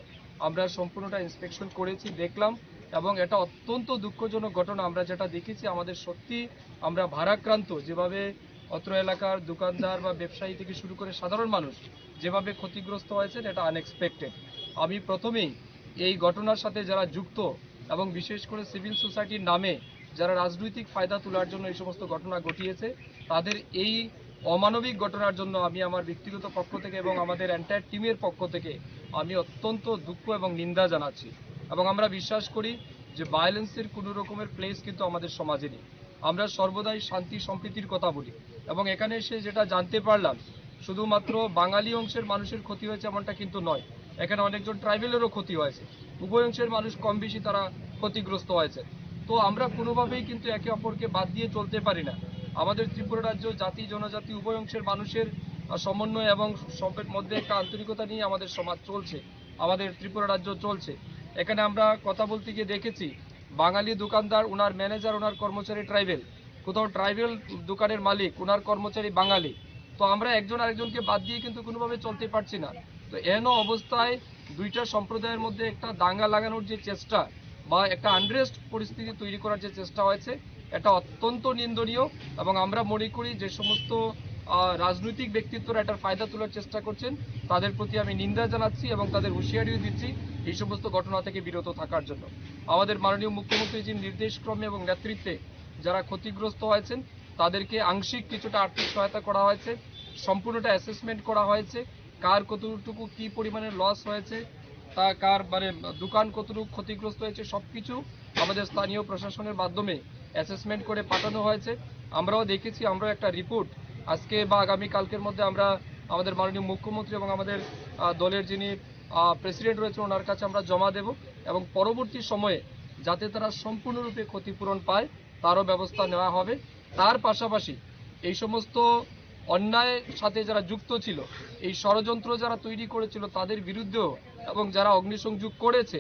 আমরা সম্পূর্ণটা ইন্সপেকশন করেছি, দেখলাম, এবং এটা অত্যন্ত দুঃখজনক ঘটনা। আমরা যেটা দেখেছি আমাদের সত্যি আমরা ভারাক্রান্ত, যেভাবে অত্র এলাকার দোকানদার বা ব্যবসায়ী থেকে শুরু করে সাধারণ মানুষ যেভাবে ক্ষতিগ্রস্ত হয়েছে এটা আনএক্সপেক্টেড। আমি প্রথমেই এই ঘটনার সাথে যারা যুক্ত এবং বিশেষ করে সিভিল সোসাইটির নামে যারা রাজনৈতিক ফায়দা তোলার জন্য এই সমস্ত ঘটনা ঘটিয়েছে তাদের এই অমানবিক ঘটনার জন্য আমি আমার ব্যক্তিগত পক্ষ থেকে এবং আমাদের এন্টায়ার টিমের পক্ষ থেকে আমি অত্যন্ত দুঃখ এবং নিন্দা জানাচ্ছি। এবং আমরা বিশ্বাস করি যে ভায়োলেন্সের কোনো রকমের প্লেস কিন্তু আমাদের সমাজে নেই। আমরা সর্বদাই শান্তি সম্প্রীতির কথা বলি এবং এখানে এসে যেটা জানতে পারলাম শুধুমাত্র বাঙালি অংশের মানুষের ক্ষতি হয়েছে এমনটা কিন্তু নয়, এখানে অনেকজন ট্রাইবেলেরও ক্ষতি হয়েছে, উভয় অংশের মানুষ কম বেশি তারা ক্ষতিগ্রস্ত হয়েছে। তো আমরা কোনোভাবেই কিন্তু একে অপরকে বাদ দিয়ে চলতে পারি না। আমাদের ত্রিপুরা রাজ্য জাতি জনজাতি উভয় অংশের মানুষের সমন্বয় এবং সবের মধ্যে একটা আন্তরিকতা নিয়ে আমাদের সমাজ চলছে, আমাদের ত্রিপুরা রাজ্য চলছে। এখানে আমরা কথা বলতে গিয়ে দেখেছি বাঙালি দোকানদার, ওনার ম্যানেজার, ওনার কর্মচারী ট্রাইবেল, কোথাও ট্রাইবেল দোকানের মালিক, ওনার কর্মচারী বাঙালি। তো আমরা একজন আরেকজনকে বাদ দিয়ে কিন্তু কোনোভাবে চলতে পারছি না। তো এন অবস্থায় দুইটা সম্প্রদায়ের মধ্যে একটা দাঙ্গা লাগানোর যে চেষ্টা বা একটা আনরেস্ট পরিস্থিতি তৈরি করার যে চেষ্টা হয়েছে এটা অত্যন্ত নিন্দনীয়। এবং আমরা মনে করি যে সমস্ত রাজনৈতিক ব্যক্তিত্বরা এটার ফায়দা তোলার চেষ্টা করছেন তাদের প্রতি আমি নিন্দা জানাচ্ছি এবং তাদের হুঁশিয়ারিও দিচ্ছি এই সমস্ত ঘটনা থেকে বিরত থাকার জন্য। আমাদের মাননীয় মুখ্যমন্ত্রীর যে নির্দেশক্রমে এবং নেতৃত্বে যারা ক্ষতিগ্রস্ত হয়েছেন তাদেরকে আংশিক কিছুটা আর্থিক সহায়তা করা হয়েছে, সম্পূর্ণটা অ্যাসেসমেন্ট করা হয়েছে, কার কতটুকু কী পরিমাণে লস হয়েছে, তা কার মানে দোকান কতটুকু ক্ষতিগ্রস্ত হয়েছে সবকিছু আমাদের স্থানীয় প্রশাসনের মাধ্যমে অ্যাসেসমেন্ট করে পাঠানো হয়েছে। আমরাও দেখেছি, আমরাও একটা রিপোর্ট আজকে বা আগামী কালকের মধ্যে আমরা আমাদের মাননীয় মুখ্যমন্ত্রী এবং আমাদের দলের যিনি প্রেসিডেন্ট রয়েছে ওনার কাছে আমরা জমা দেব এবং পরবর্তী সময়ে যাতে তারা সম্পূর্ণরূপে ক্ষতিপূরণ পায় তারও ব্যবস্থা নেওয়া হবে। তার পাশাপাশি এই সমস্ত অন্যায়ের সাথে যারা যুক্ত ছিল, এই ষড়যন্ত্র যারা তৈরি করেছিল তাদের বিরুদ্ধেও এবং যারা অগ্নিসংযোগ করেছে,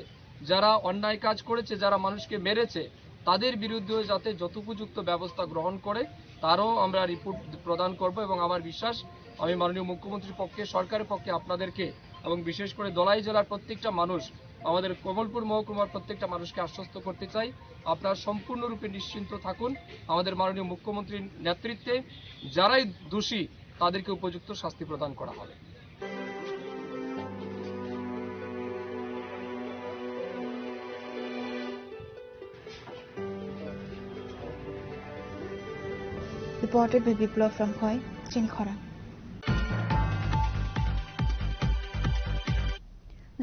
যারা অন্যায় কাজ করেছে, যারা মানুষকে মেরেছে তাদের বিরুদ্ধেও যাতে যথোপযুক্ত ব্যবস্থা গ্রহণ করে তারও আমরা রিপোর্ট প্রদান করব। এবং আমার বিশ্বাস আমি মাননীয় মুখ্যমন্ত্রীর পক্ষে, সরকারের পক্ষে আপনাদেরকে এবং বিশেষ করে দলাই জেলার প্রত্যেকটা মানুষ, আমাদের কমলপুর মহকুমার প্রত্যেকটা মানুষকে আশ্বস্ত করতে চাই, আপনারা সম্পূর্ণরূপে নিশ্চিন্ত থাকুন। আমাদের মাননীয় মুখ্যমন্ত্রীর নেতৃত্বে যারাই দোষী তাদেরকে উপযুক্ত শাস্তি প্রদান করা হবে। Reported by Biplav from Khoi, Chinikhara.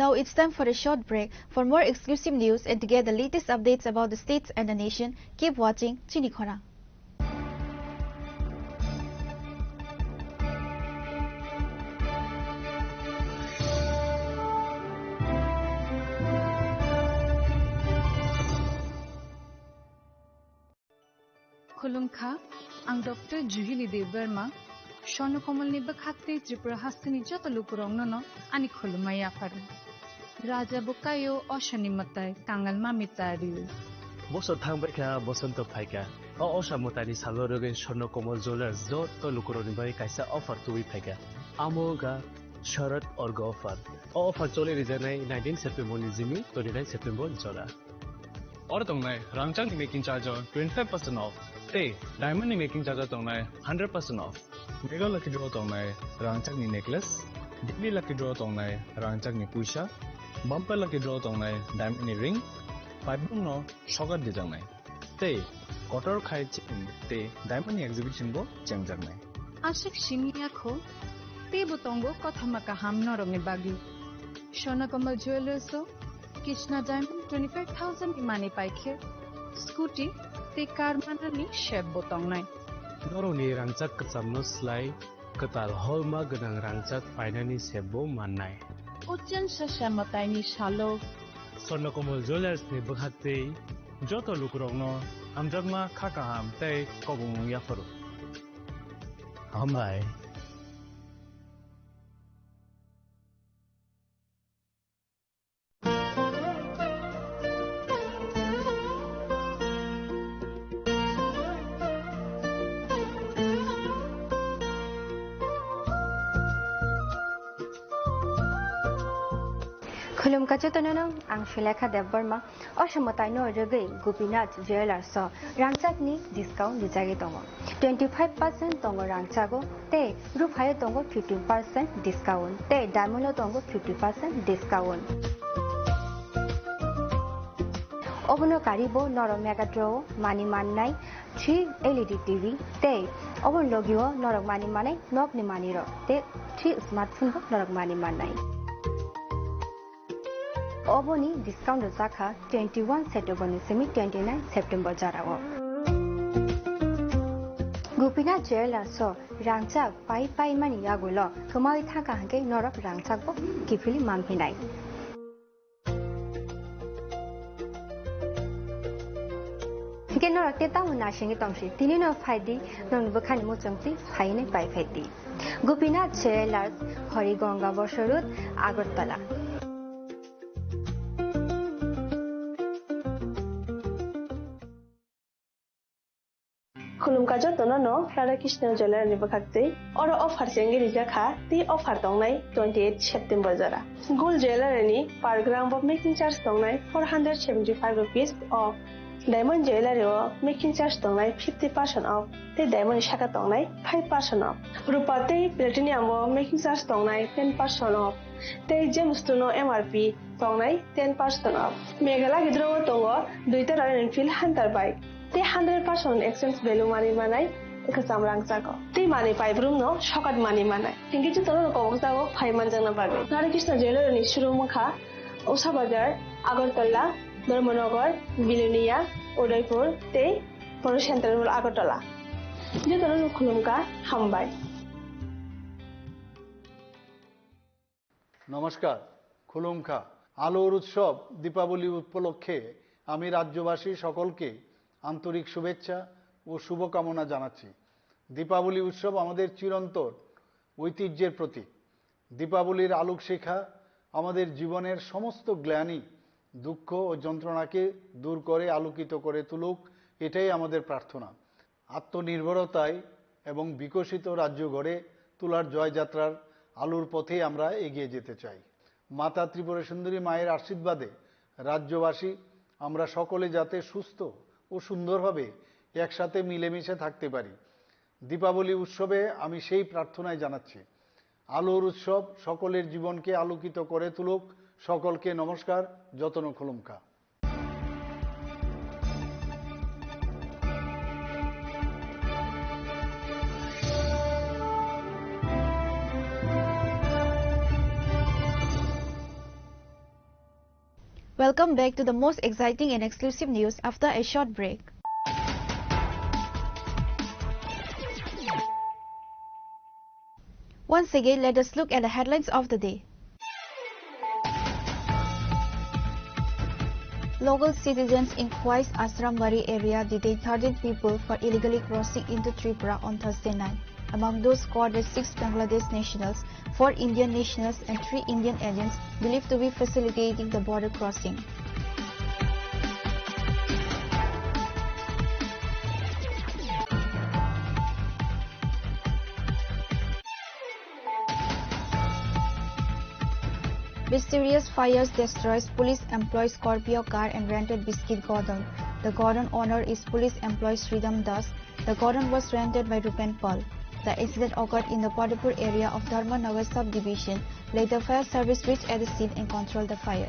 Now it's time for a short break. For more exclusive news and to get the latest updates about the states and the nation, keep watching Chinikhara. खुलुमखा आं doctor जुहिली Debbarma स्वर्णकमलनि बखाते Tripura हास्तिनि जत लुकुरंगनो आनि खुलुमाय आफार राजा Bukayo अशनिमताय कांगाल मामितारि बसर थांबायखा बसंत फायका अशा मतानि सालरगेन स्वर्णकमल jewellers जत लुकुरंनि bye कायसा अफार तुइ फायका आमोगा शरद अर्ग अफार चले रिजानाय 19 September Jimmy 29 September जरा और तंगनाय रांगचांग मेकिंग चार्ज 25% ऑफ ते डायमंड मेकिंग चार्ज तंगनाय 100% ऑफ मेगा लकी ड्रॉ तंगनाय रांगचांग नेकलेस डिग्री लकी ड्रॉ तंगनाय रांगचांग पुइसा बम्पर लकी ड्रॉ तंगनाय डायमंड रिंग पाइबुं नो सगर दिजांनाय ते कटर खाय ते डायमंड एग्जिबिशन बो चेंगजांनाय आशिक शिमियाखो ते बतंगो कथामाका हामनो रंगे बागी स्वर्णकमल ज्वेलर्स कृष्णा डायमंड 25,000 इमानी पाइखे स्कूटी ते कार मानानि शेप बोतंगनाय नरनि रांचाक कचामनो स्लाय कताल हलमा गोनां रांचाक फाइनानि शेपबो माननाय उच्चन सशामतायनि सालो स्वर्णकमल ज्वेलर्स नि बखाते जत लुकुरंगनो हामजागमा खाकाहाम तै कबुं याफरो हामबाय खुलुमखा चेतननो आं सुलेखा देवबर्मा असमतायनो रगै गोपीनाथ ज्वेलर्स रांचाकनि डिस्काउंट दिजागे दङ 25% दङ रांचागो ते रुफायो दङ 15% डिस्काउंट ते डायमंडो दङ 50% डिस्काउंट अबनो कारिबो नरो मेगाड्रो मानि माननाय 3 LED टीवी ते अबन लोगियो नरक मानि मानाय नगनि मानिरो ते 3 स्मार्टफोन बो नरक मानि माननाय अबोनी डिस्काउंट जाखा 21 सेप्टेम्बर सेमी 29 सेप्टेम्बर जाराओ गोपीनाथ ज्वेलर्स रांचाक पाई पाई मानि यागुलो थमाई थाका हांके नरक रांचाक बो किफिलि मामहिनाय के नरक तेता नाशिंगे तंसि तिनि न फाइदि नन बखानि मोचंति फाइने पाई फाइदि गोपीनाथ ज्वेलर्स हरिगंगा बसरुत आगरतला खुलुमखा जतननो राधाकृष्ण ज्वेलर नि बखाते और ऑफर सेंगे रिजाखा ती ऑफर दंनाय 28 सेप्टेम्बर जरा गोल्ड ज्वेलर नि per gram off making charge दंनाय 475 rupees off diamond jeweller making charge दंनाय 50% ऑफ ते डायमंड शाखा दंनाय 5% ऑफ रुपा ते प्लेटिनियम मेकिंग चार्ज दंनाय 10% ऑफ ते जेमस्टोनो एमआरपी दंनाय 10% ऑफ मेघाला गिद्रो दङ दुइटा रॉयल एनफील्ड हंटर बाइक ते 100% एक्सचेंज वैल्यू मानि मानाय एकसाम रांचाको ते मानि पाइब्रुम नो शकट मानि मानाय थिंगिजु तनो कबक जागो फाइमान जंना बागे राधाकृष्ण ज्वेलर नि शुरुमखा औसा बाजार আগরতলা ধর্মনগর বিলোনিয়া উদয়পুর তে বড় সেন্টার হল আগরতলা যে ধরনের খুলুমকা হামবাই নমস্কার খুলুমখা আলোর উৎসব দীপাবলি উপলক্ষে আমি রাজ্যবাসী সকলকে আন্তরিক শুভেচ্ছা ও শুভকামনা জানাচ্ছি দীপাবলি উৎসব আমাদের চিরন্তন ঐতিহ্যের প্রতীক দীপাবলির আলোক শিখা আমাদের জীবনের সমস্ত গ্লানি দুঃখ ও যন্ত্রণাকে দূর করে আলোকিত করে তুলুক এটাই আমাদের প্রার্থনা আত্মনির্ভরতায় এবং বিকশিত রাজ্য গড়ে তোলার জয়যাত্রার আলোর পথে আমরা এগিয়ে যেতে চাই মাতা ত্রিপুরা সুন্দরী মায়ের আশীর্বাদে রাজ্যবাসী আমরা সকলে যাতে সুস্থ ও সুন্দরভাবে একসাথে মিলেমিশে থাকতে পারি দীপাবলি উৎসবে আমি সেই প্রার্থনাই জানাচ্ছি আলোর উৎসব সকলের জীবনকে আলোকিত করে তুলুক সকলকে নমস্কার যতন খুলুমখা Welcome back to the most exciting and exclusive news after a short break. Once again, let us look at the headlines of the day. Local citizens in Khwais Asrambari area detained 13 people for illegally crossing into Tripura on Thursday night. Among those caught were 6 Bangladesh nationals, 4 Indian nationals and 3 Indian agents believed to be facilitating the border crossing. Mysterious fires destroys police employee Scorpio car and rented biscuit godown. The godown owner is police employee Sridham Das. The godown was rented by Rupen Pal. The incident occurred in the Padapur area of Dharmanagar subdivision. Later, fire service reached at the scene and controlled the fire.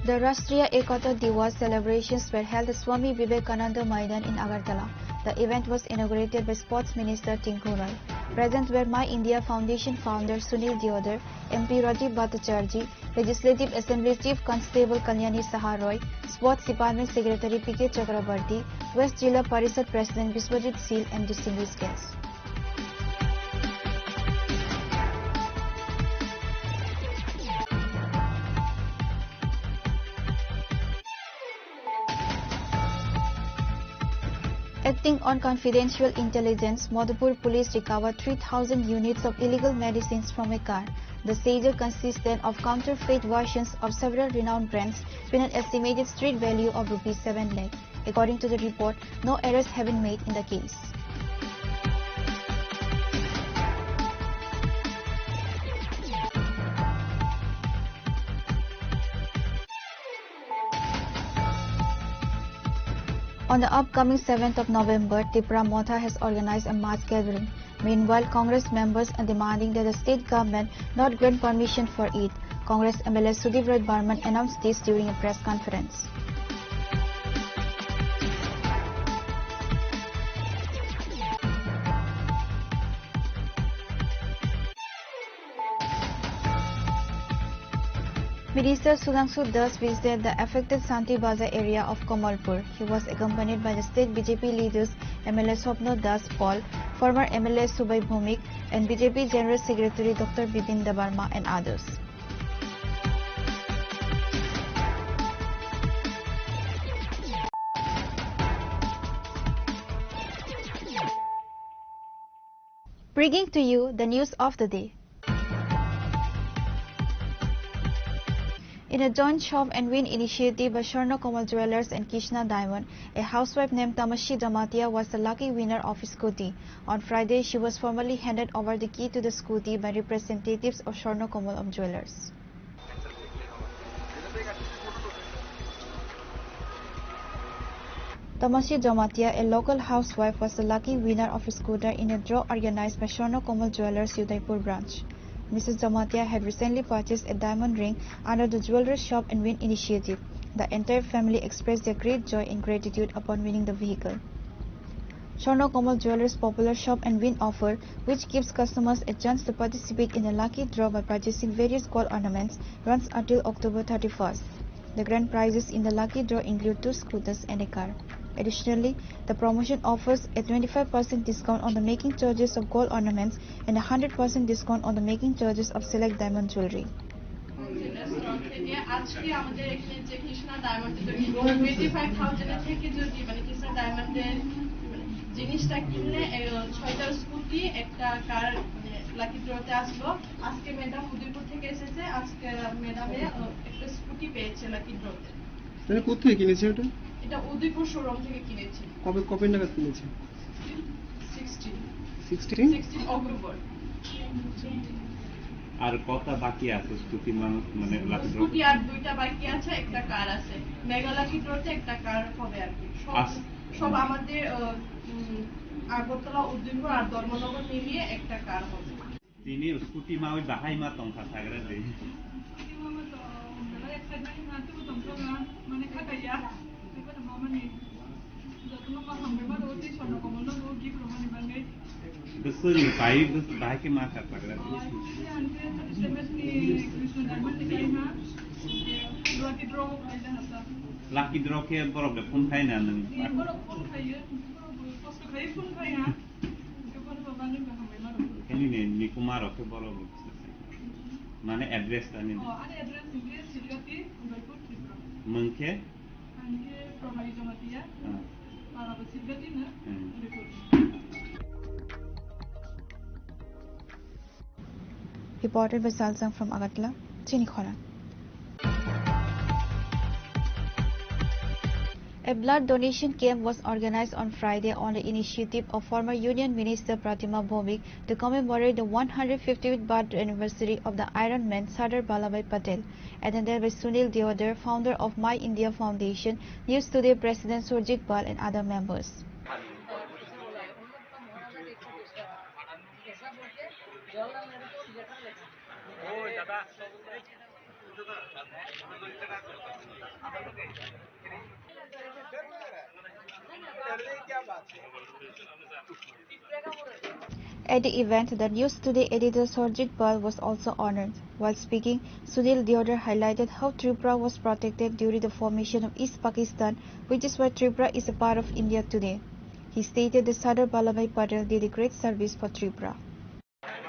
The Rashtriya Ekata Diwas celebrations were held at Swami Vivekananda Maidan in Agartala. The event was inaugurated by Sports Minister Tinku Roy. Present were My India Foundation founder Sunil Deodar, MP Rajiv Bhattacharjee, Legislative Assembly Chief Constable Kalyani Saharoy, Sports Department Secretary P.K. Chakrabarti, West Jilla Parishad President Biswajit Seal and distinguished guests. Acting on confidential intelligence, Madhupur police recovered 3,000 units of illegal medicines from a car. The seizure consisted of counterfeit versions of several renowned brands with an estimated street value of Rs 7 lakh. According to the report, no arrests have been made in the case. On the upcoming 7th of November, Tripura Motha has organized a mass gathering. Meanwhile, Congress members are demanding that the state government not grant permission for it. Congress MLA Sudip Roy Barman announced this during a press conference. Minister Sudhanshu Das visited the affected Santi Bazaar area of Kamalpur. He was accompanied by the state BJP leaders MLA Swapna Das Paul, former MLA Subai Bhumik, and BJP General Secretary Dr. Bipin Debarma and others. Bringing to you the news of the day. In a joint shop and win initiative by Sharna Komal Jewelers and Krishna Diamond, a housewife named Tamashi Jamatia was the lucky winner of a scooty. On Friday, she was formally handed over the key to the scooty by representatives of Sharna Komal of Jewelers. Tamashi Jamatia, a local housewife, was the lucky winner of a scooter in a draw organized by Sharna Komal Jewelers Udaipur branch. Mrs. Jamatia had recently purchased a diamond ring under the Jewelry Shop and Win initiative. The entire family expressed their great joy and gratitude upon winning the vehicle. Swarna Komal Jewelers' popular Shop and Win offer, which gives customers a chance to participate in a lucky draw by purchasing various gold ornaments, runs until October 31st. The grand prizes in the lucky draw include 2 scooters and a car. Additionally, the promotion offers a 25% discount on the making charges of gold ornaments and a 100% discount on the making charges of select diamond jewelry. আজকে আমাদের এখানে যে কৃষ্ণা ডায়মন্ডের 25,000 থেকে যদি মানে কৃষ্ণা ডায়মন্ডের জিনিসটা কিনলে 6টা স্কুটি একটা কার মানে লাকি ড্রতে আসলো। আজকে ম্যাডাম উদয়পুর থেকে এসেছে, আজকে ম্যাডামে একটা স্কুটি পেয়েছে লাকি ড্রতে। তুমি কোথায় কিনেছো এটা? এটা উদয়পুর শোরুম থেকে কিনেছি। কবে নাগাদ কিনেছো? 16 অক্টোবর। আর কটা বাকি আছে স্কুটি মানে লাকি ড্র? স্কুটি আর 2টা বাকি আছে, একটা কার আছে। মেগা লাকি ড্রতে একটা কার হবে আর কি। সব আমাদের আগরতলা উদয়পুর আর ধর্মনগর মিলিয়ে একটা কার হবে। তিনি স্কুটি মা ওই বাহাই মা তংখা থাকরা দেই। মানে খাটাইয়া এবারে মামানি যতন মা হামবে বা রোটি সোনা কমল ও কি প্রমাণ মানে Besul bayi bayi ke mata pagara. Lucky draw ke borob le phun khai na nang. Kani ne ni kumar ke borob. Mane address ta ni. address ni Silgati Udaipur Tripura. Mangke? Mangke Pramari Jamatia. Para Silgati na Udaipur. Reported by Salsang from Agartala, Chinikhora. A blood donation camp was organized on Friday on the initiative of former Union Minister Pratima Bhowmik to commemorate the 150th birth anniversary of the Iron Man Sardar Vallabhbhai Patel, attended by Sunil Deodar, founder of My India Foundation, News Today President Surjit Pal and other members. At the event, the News Today editor Surjit Pal was also honored. While speaking, Sunil Deodar highlighted how Tripura was protected during the formation of East Pakistan, which is why Tripura is a part of India today. He stated that Sardar Vallabhbhai Patel did a great service for Tripura.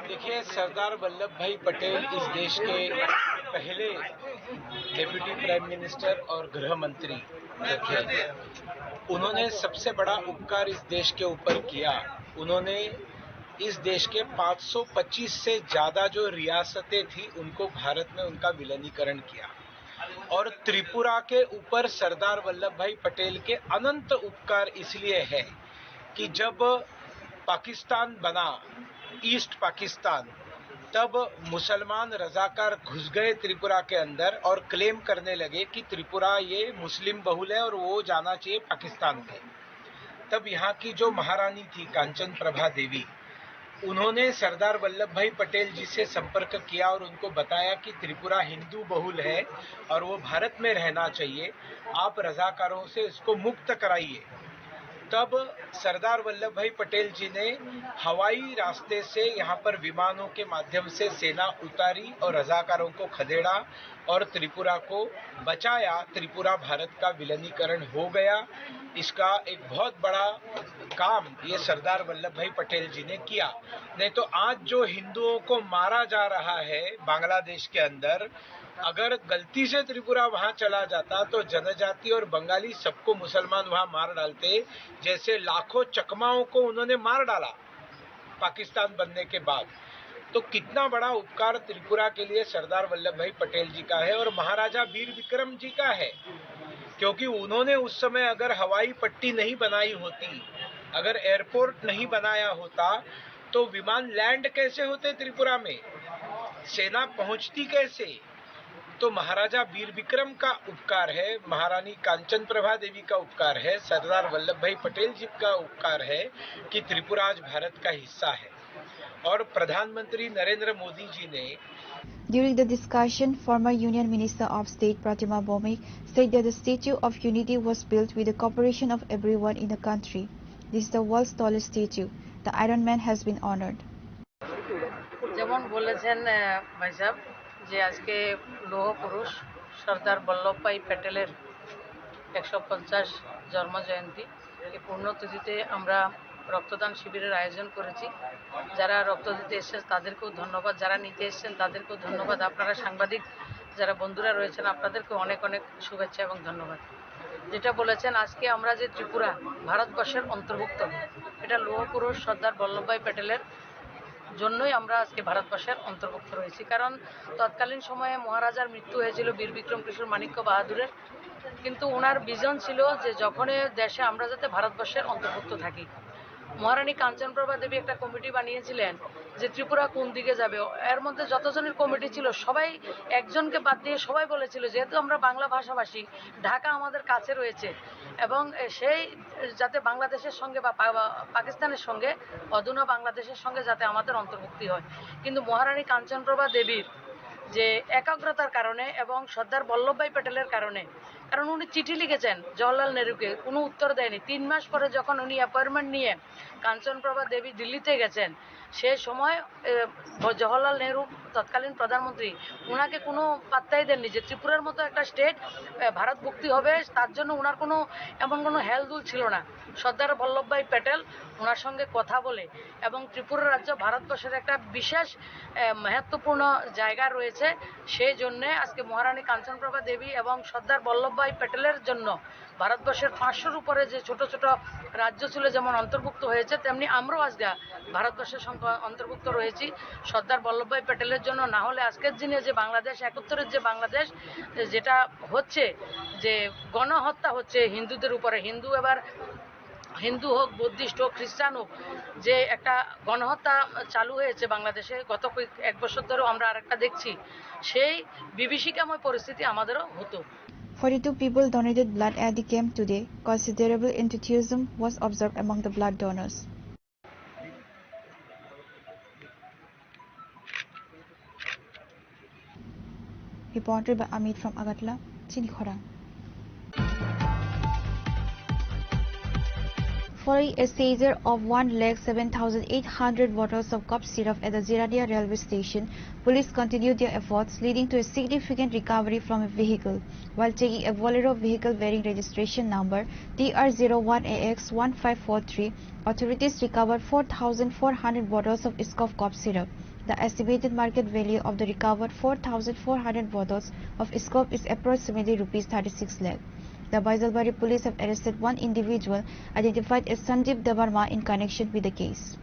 देखिए, सरदार वल्लभ भाई पटेल इस देश के पहले deputy prime minister और गृह मंत्री थे। उन्होंने सबसे बड़ा उपकार इस देश के ऊपर किया। उन्होंने इस देश के 525 से ज्यादा जो रियासतें थी उनको भारत में उनका विलीनीकरण किया और त्रिपुरा के ऊपर सरदार वल्लभ भाई पटेल के अनंत उपकार इसलिए है कि जब पाकिस्तान बना, ईस्ट पाकिस्तान, तब मुसलमान रजाकार घुस गए त्रिपुरा के अंदर और क्लेम करने लगे कि त्रिपुरा ये मुस्लिम बहुल है और वो जाना चाहिए पाकिस्तान में। तब यहाँ की जो महारानी थी कांचन प्रभा देवी, उन्होंने सरदार वल्लभ भाई पटेल जी से संपर्क किया और उनको बताया कि त्रिपुरा हिंदू बहुल है और वो भारत में रहना चाहिए, आप रजाकारों से इसको मुक्त कराइए। तब सरदार वल्लभ भाई पटेल जी ने हवाई रास्ते से यहाँ पर विमानों के माध्यम से सेना उतारी और रजाकारों को खदेड़ा और त्रिपुरा को बचाया। त्रिपुरा भारत का विलीनीकरण हो गया। इसका एक बहुत बड़ा काम ये सरदार वल्लभ भाई पटेल जी ने किया। नहीं तो आज जो हिंदुओं को मारा जा रहा है बांग्लादेश के अंदर, अगर गलती से त्रिपुरा वहां चला जाता तो जनजाति और बंगाली सबको मुसलमान वहां मार डालते, जैसे लाखों चकमाओं को उन्होंने मार डाला पाकिस्तान बनने के बाद। तो कितना बड़ा उपकार त्रिपुरा के लिए सरदार वल्लभ भाई पटेल जी का है और महाराजा वीर विक्रम जी का है, क्योंकि उन्होंने उस समय अगर हवाई पट्टी नहीं बनाई होती, अगर एयरपोर्ट नहीं बनाया होता तो विमान लैंड कैसे होते त्रिपुरा में, सेना पहुंचती कैसे। तो महाराजा वीर विक्रम का उपकार है, महारानी कांचन प्रभा देवी का उपकार है, सरदार वल्लभ भाई पटेल जी का उपकार है कि त्रिपुरा आज भारत का हिस्सा है। और प्रधानमंत्री नरेंद्र मोदी जी ने During the discussion, former Union Minister of State Pratima Bhowmik said that the Statue of Unity was built with the cooperation of everyone in the country. This is the world's tallest statue. The Iron Man has been honored. যেমন বলেছেন ভাই সাহেব যে আজকে লৌহ পুরুষ সর্দার বল্লভভাই প্যাটেলের 150 জন্ম জয়ন্তী এই পূর্ণতিথিতে আমরা রক্তদান শিবিরের আয়োজন করেছি। যারা রক্ত দিতে এসেছেন তাদেরকেও ধন্যবাদ, যারা নিতে এসেছেন তাদেরকেও ধন্যবাদ, আপনারা সাংবাদিক যারা বন্ধুরা রয়েছেন আপনাদেরকেও অনেক অনেক শুভেচ্ছা এবং ধন্যবাদ। যেটা বলেছেন আজকে আমরা যে ত্রিপুরা ভারতবর্ষের অন্তর্ভুক্ত, এটা লৌহ পুরুষ সর্দার বল্লভভাই প্যাটেলের জন্যই আমরা আজকে ভারতবর্ষের অন্তর্ভুক্ত রয়েছি। কারণ তৎকালীন সময়ে মহারাজার মৃত্যু হয়েছিল বীর বিক্রম কিশোর মাণিক্য বাহাদুরের, কিন্তু ওনার ভিশন ছিল যে যখনই দেশে আমরা যাতে ভারতবর্ষের অন্তর্ভুক্ত থাকি। মহারানী কাঞ্চনপ্রভা দেবী একটা কমিটি বানিয়েছিলেন যে ত্রিপুরা কোন দিকে যাবে। এর মধ্যে যতজনের কমিটি ছিল সবাই একজনকে বাদ দিয়ে সবাই বলেছিল যেহেতু আমরা বাংলা ভাষাভাষী, ঢাকা আমাদের কাছে রয়েছে এবং সেই যাতে বাংলাদেশের সঙ্গে বা পাকিস্তানের সঙ্গে অধুনা বাংলাদেশের সঙ্গে যাতে আমাদের অন্তর্ভুক্তি হয়। কিন্তু মহারানী কাঞ্চনপ্রভা দেবীর যে একাগ্রতার কারণে এবং সর্দার বল্লভভাই প্যাটেলের কারণে, কারণ উনি চিঠি লিখেছেন জওহরলাল নেহরুকে, কোনো উত্তর দেয়নি। 3 মাস পরে যখন উনি অ্যাপয়েন্টমেন্ট নিয়ে কাঞ্চনপ্রভা দেবী দিল্লিতে গেছেন, সেই সময় জওহরলাল নেহরু তৎকালীন প্রধানমন্ত্রী ওনাকে কোনো পাত্তাই দেননি যে ত্রিপুরার মতো একটা স্টেট ভারতভুক্তি হবে, তার জন্য ওনার কোনো এমন কোনো হেলদুল ছিল না। সর্দার বল্লভভাই প্যাটেল ওনার সঙ্গে কথা বলে এবং ত্রিপুরা রাজ্য ভারতবর্ষের একটা বিশেষ মহত্বপূর্ণ জায়গা রয়েছে, সেই জন্যে আজকে মহারানী কাঞ্চনপ্রভা দেবী এবং সর্দার বল্লভভাই প্যাটেলের জন্য ভারতবর্ষের 500-র উপরে যে ছোট ছোট রাজ্য ছিল যেমন অন্তর্ভুক্ত হয়েছে, তেমনি আমরাও আজকে ভারতবর্ষের সঙ্গে অন্তর্ভুক্ত রয়েছি সর্দার বল্লভভাই প্যাটেলের জন্য। না হলে আজকের দিনে যে বাংলাদেশ 71-এর যে বাংলাদেশ যেটা হচ্ছে, যে গণহত্যা হচ্ছে হিন্দুদের উপরে, হিন্দু হোক, বুদ্ধিস্ট হোক, খ্রিস্টান হোক, যে একটা গণহত্যা চালু হয়েছে বাংলাদেশে গত 1 বছর ধরেও আমরা আরেকটা দেখছি, সেই বিভীষিকাময় পরিস্থিতি আমাদেরও হতো। 42 people donated blood at the camp today. Considerable enthusiasm was observed among the blood donors. Reported by Amit from Agatla, Chinikhora. Following a seizure of 1,07,800 bottles of cough syrup at the Ziradia railway station, police continued their efforts, leading to a significant recovery from a vehicle. While taking a Bolero vehicle bearing registration number TR01AX1543, authorities recovered 4,400 bottles of Iscoff cough syrup. The estimated market value of the recovered 4,400 bottles of Iscoff is approximately Rs 36 lakh. The Baisalbari police have arrested one individual identified as Sandeep Debarma in connection with the case.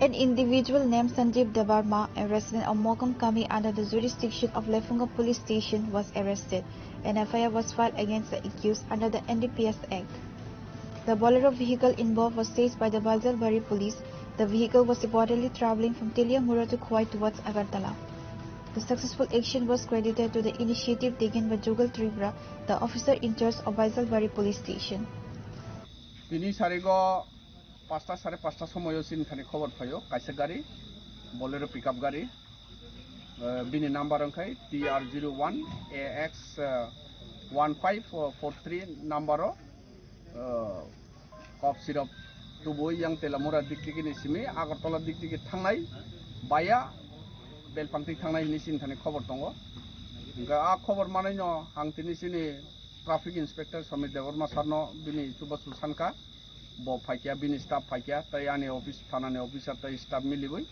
An individual named Sanjeev Debarma, a resident of Mokam Kami under the jurisdiction of Lefunga Police Station, was arrested. An FIR was filed against the accused under the NDPS Act. The Bolero vehicle involved was seized by the Baisalbari police. The vehicle was reportedly travelling from Teliamura to Khwai towards Agartala. The successful action was credited to the initiative taken by Jugal Tripura, the officer in charge of Baisalbari Police Station. পাঁচটা সাড়ে পাঁচটার সময় সিনখানে খবর পাইও কাইসে গাড়ি Bolero pickup গাড়ি বিনি number অঙ্কাই TR01AX1543 নাম্বারও কফ সিরাপ তুবই yang তেলামুরা দিক থেকে নিসিমি আগরতলা দিক থেকে থাংনাই বায়া বেলপাংতি থাংনাই नि সিনখানে খবর দङ आ खबर मानैनो हांतिनि सिनि ट्राफिक इंस्पेक्टर समित देवरमा सारनो बिनि सुबह सुसानका bo फाइकिया बिनि स्टाफ फाइकिया तै आनि ऑफिस थानानि ऑफिसर तै स्टाफ मिलिबोय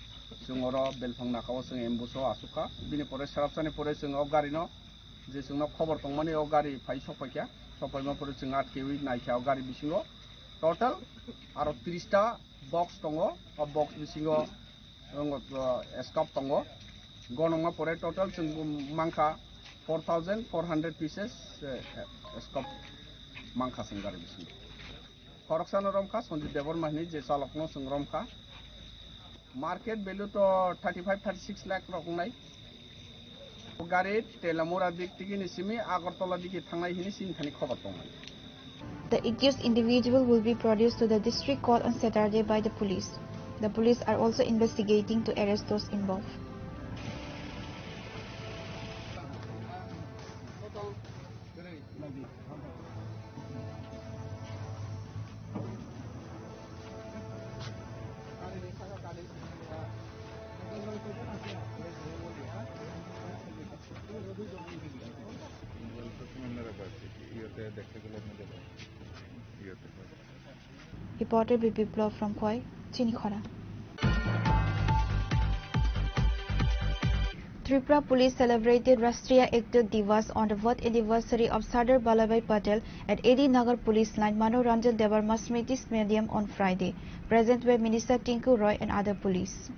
जोंरो बेलफां नाकाव जों एम्बुसो आसुका बिनि परे सारापसानि परे जों गारिनो जे जोंनो खबर दंमाने ओ गारि फाइ सफाइकिया सफाइमा परे जों आटकेवि नायखाव गारि बिसिङो टोटल आरो 30 टा बक्स दङ ओ बक्स बिसिङो एस्काप दङ gonongma pore total chung mangkha 4,400 pieces skop mangkha sing gari bising koroksan romkha Sanjit Deborma ni je salokno sing romkha market value to 35-36 lakh rokungnai gari telamura dik tigi ni simi Agartala diki thangnai hini sin thani khobar tongnai. The accused individual will be produced to the district court on Saturday by the police. The police are also investigating to arrest those involved. Reporter Biplov from Khoi, Chinikhara. Tripura police celebrated Rashtriya Ekta Divas on the birth anniversary of Sardar Vallabhbhai Patel at AD Nagar police line Manoranjan Debarma Smriti Stadium on Friday. Present were Minister Tinku Roy and other police.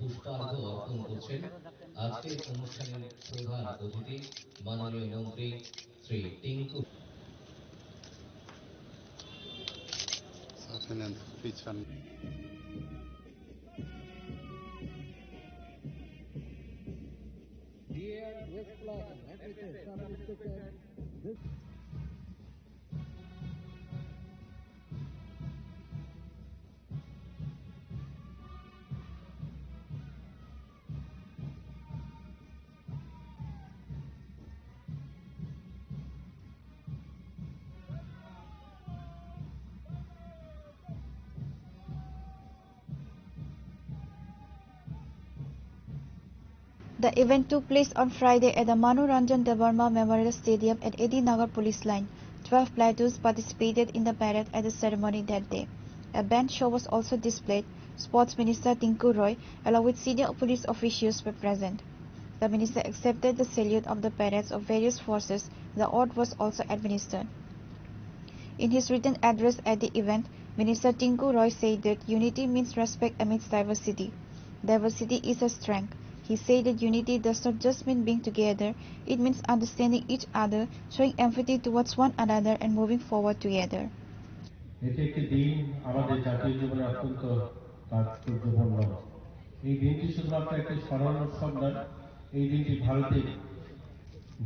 পুষ্পার্ঘ্য অর্পণ করছেন আজকের অনুষ্ঠানের প্রধান অতিথি মাননীয় মন্ত্রী Shri Tinku The event took place on Friday at the Manoranjan Debarma Memorial Stadium at AD Nagar police line. 12 platoons participated in the parade at the ceremony that day. A band show was also displayed. Sports Minister Tinku Roy along with senior police officials were present. The minister accepted the salute of the parades of various forces. The oath was also administered. In his written address at the event, Minister Tinku Roy said that unity means respect amidst diversity. Diversity is a strength. He said that unity does not just mean being together, it means understanding each other, showing empathy towards one another and moving forward together. এটি একটি দিন আমাদের জাতীয় জীবনে অত্যন্ত তাৎপর্যপূর্ণ। এই দিনটি শুধুমাত্র একটি স্মরণ উৎসব নয়, এই দিনটি ভারতের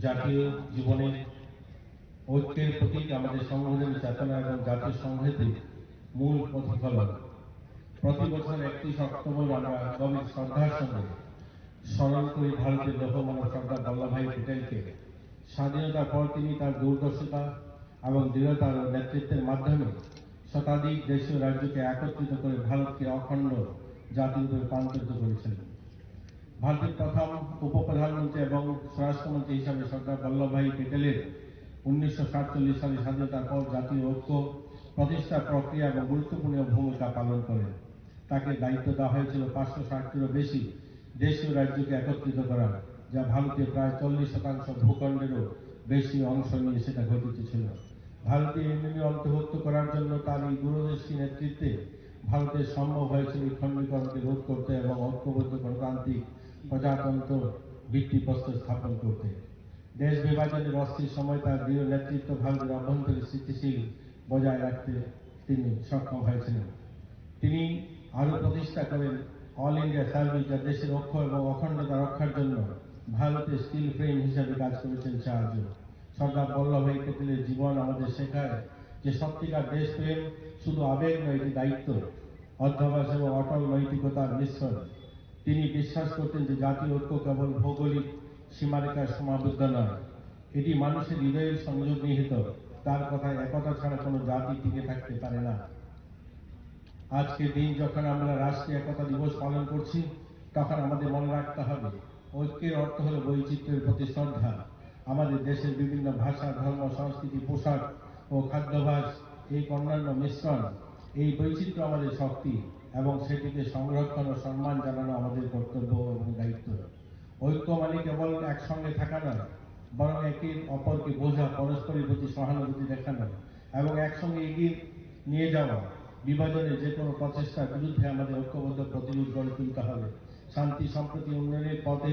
জাতীয় জীবনের ঐক্যের প্রতীক, আমাদের সংবিধানের চেতনা এবং জাতীয় সংহতির মূল প্রতিফলন। প্রতি বছর 31 অক্টোবর আমরা গভীর শ্রদ্ধার সঙ্গে স্মরণ করি ভারতের লৌহমানব সর্দার বল্লভভাই প্যাটেলকে। স্বাধীনতার পর তিনি তার দূরদর্শিতা এবং দৃঢ়তার নেতৃত্বের মাধ্যমে শতাধিক দেশীয় রাজ্যকে একত্রিত করে ভারতকে অখণ্ড জাতিরূপে রূপান্তরিত করেছিলেন। ভারতের প্রথম উপপ্রধানমন্ত্রী এবং স্বরাষ্ট্রমন্ত্রী হিসাবে সর্দার বল্লভভাই প্যাটেলের 1947 সালে স্বাধীনতার পর জাতীয় ঐক্য প্রতিষ্ঠা প্রক্রিয়া এবং গুরুত্বপূর্ণ ভূমিকা পালন করেন। তাকে দায়িত্ব দেওয়া হয়েছিল 560টিরও বেশি দেশীয় রাজ্যকে একত্রিত করা, যা ভারতের প্রায় 40% ভূখণ্ডেরও বেশি অংশ নিয়ে সেটা ঘটেছিল। ভারতীয় ইউনিয়নে অন্তর্ভুক্ত করার জন্য তার এই দূরদর্শী নেতৃত্বে ভারতের সম্ভব হয়েছিল এই খণ্ডীকরণকে রোধ করতে এবং ঐক্যবদ্ধ গণতান্ত্রিক প্রজাতন্ত্র ভিত্তিপ্রস্তর স্থাপন করতে। দেশ বিভাজনের অস্থির সময় তার দৃঢ় নেতৃত্ব ভারতের অভ্যন্তরীণ স্থিতিশীল বজায় রাখতে তিনি সক্ষম হয়েছিলেন। তিনি আরো প্রতিষ্ঠা করেন অল ইন্ডিয়া সার্ভিস, যা দেশের ঐক্য এবং অখণ্ডতা রক্ষার জন্য ভারতের স্টিল ফ্রেম হিসাবে কাজ করেছেন সাহায্য। সর্দার বল্লভভাই প্যাটেলের জীবন আমাদের শেখায় যে সত্যিকার দেশপ্রেম শুধু আবেগ নয়, এটি দায়িত্ব, অধ্যবসায় এবং অটল নৈতিকতার মিশ্রণ। তিনি বিশ্বাস করতেন যে জাতীয় ঐক্য কেবল ভৌগোলিক সীমারেখায় সীমাবদ্ধ নয়, এটি মানুষের হৃদয়ের সংযোগ নিহিত। তার কথায় একতা ছাড়া কোনো জাতি টিকে থাকতে পারে না। আজকের দিন যখন আমরা রাষ্ট্রীয় একতা দিবস পালন করছি, তখন আমাদের মনে রাখতে হবে ঐক্যের অর্থ হল বৈচিত্র্যের প্রতি শ্রদ্ধা। আমাদের দেশের বিভিন্ন ভাষা, ধর্ম, সংস্কৃতি, পোশাক ও খাদ্যাভ্যাস, এই অন্যান্য মিশ্রণ, এই বৈচিত্র্য আমাদের শক্তি এবং সেটিকে সংরক্ষণ ও সম্মান জানানো আমাদের কর্তব্য এবং দায়িত্ব। ঐক্য মানে কেবল একসঙ্গে থাকা নয়, বরং একে অপরকে বোঝা, পরস্পরের প্রতি সহানুভূতি দেখানো এবং একসঙ্গে এগিয়ে নিয়ে যাওয়া। বিভাজনের যে কোনো প্রচেষ্টার বিরুদ্ধে আমাদের ঐক্যবদ্ধ প্রতিরোধ গড়ে তুলতে হবে। শান্তি সম্প্রতি উন্নয়নের পথে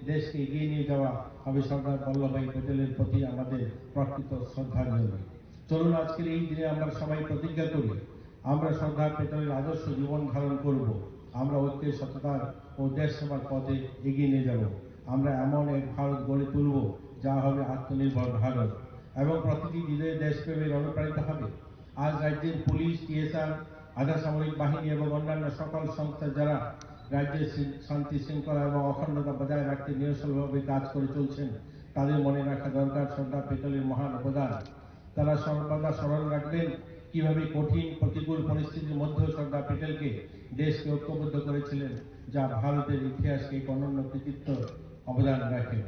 দেশকে এগিয়ে নিয়ে যাওয়া হবে সর্দার বল্লভভাই প্যাটেলের প্রতি আমাদের প্রকৃত শ্রদ্ধাঞ্জলি। চলুন আজকের এই দিনে আমরা সবাই প্রতিজ্ঞা করি, আমরা সর্দার প্যাটেলের আদর্শ জীবন ধারণ করব। আমরা ঐক্যের সততার ও দেশ সেবার পথে এগিয়ে নিয়ে যাব। আমরা এমন এক ভারত গড়ে তুলব যা হবে আত্মনির্ভর ভারত এবং প্রতিটি হৃদয়ে দেশপ্রেমের অনুপ্রাণিত হবে। আজ রাজ্যের পুলিশ, টিএসআর, আধা সামরিক বাহিনী এবং অন্যান্য সকল সংস্থা যারা রাজ্যের শান্তি শৃঙ্খলা এবং অখণ্ডতা বজায় রাখতে নিরসলভাবে কাজ করে চলছেন, তাদের মনে রাখা দরকার সর্দার প্যাটেলের মহান অবদান। তারা সর্বদা স্মরণ রাখবেন কিভাবে কঠিন প্রতিকূল পরিস্থিতির মধ্যেও সর্দার প্যাটেলকে দেশকে ঐক্যবদ্ধ করেছিলেন, যা ভারতের ইতিহাসকে এক অনন্য কৃতিত্ব অবদান রাখে।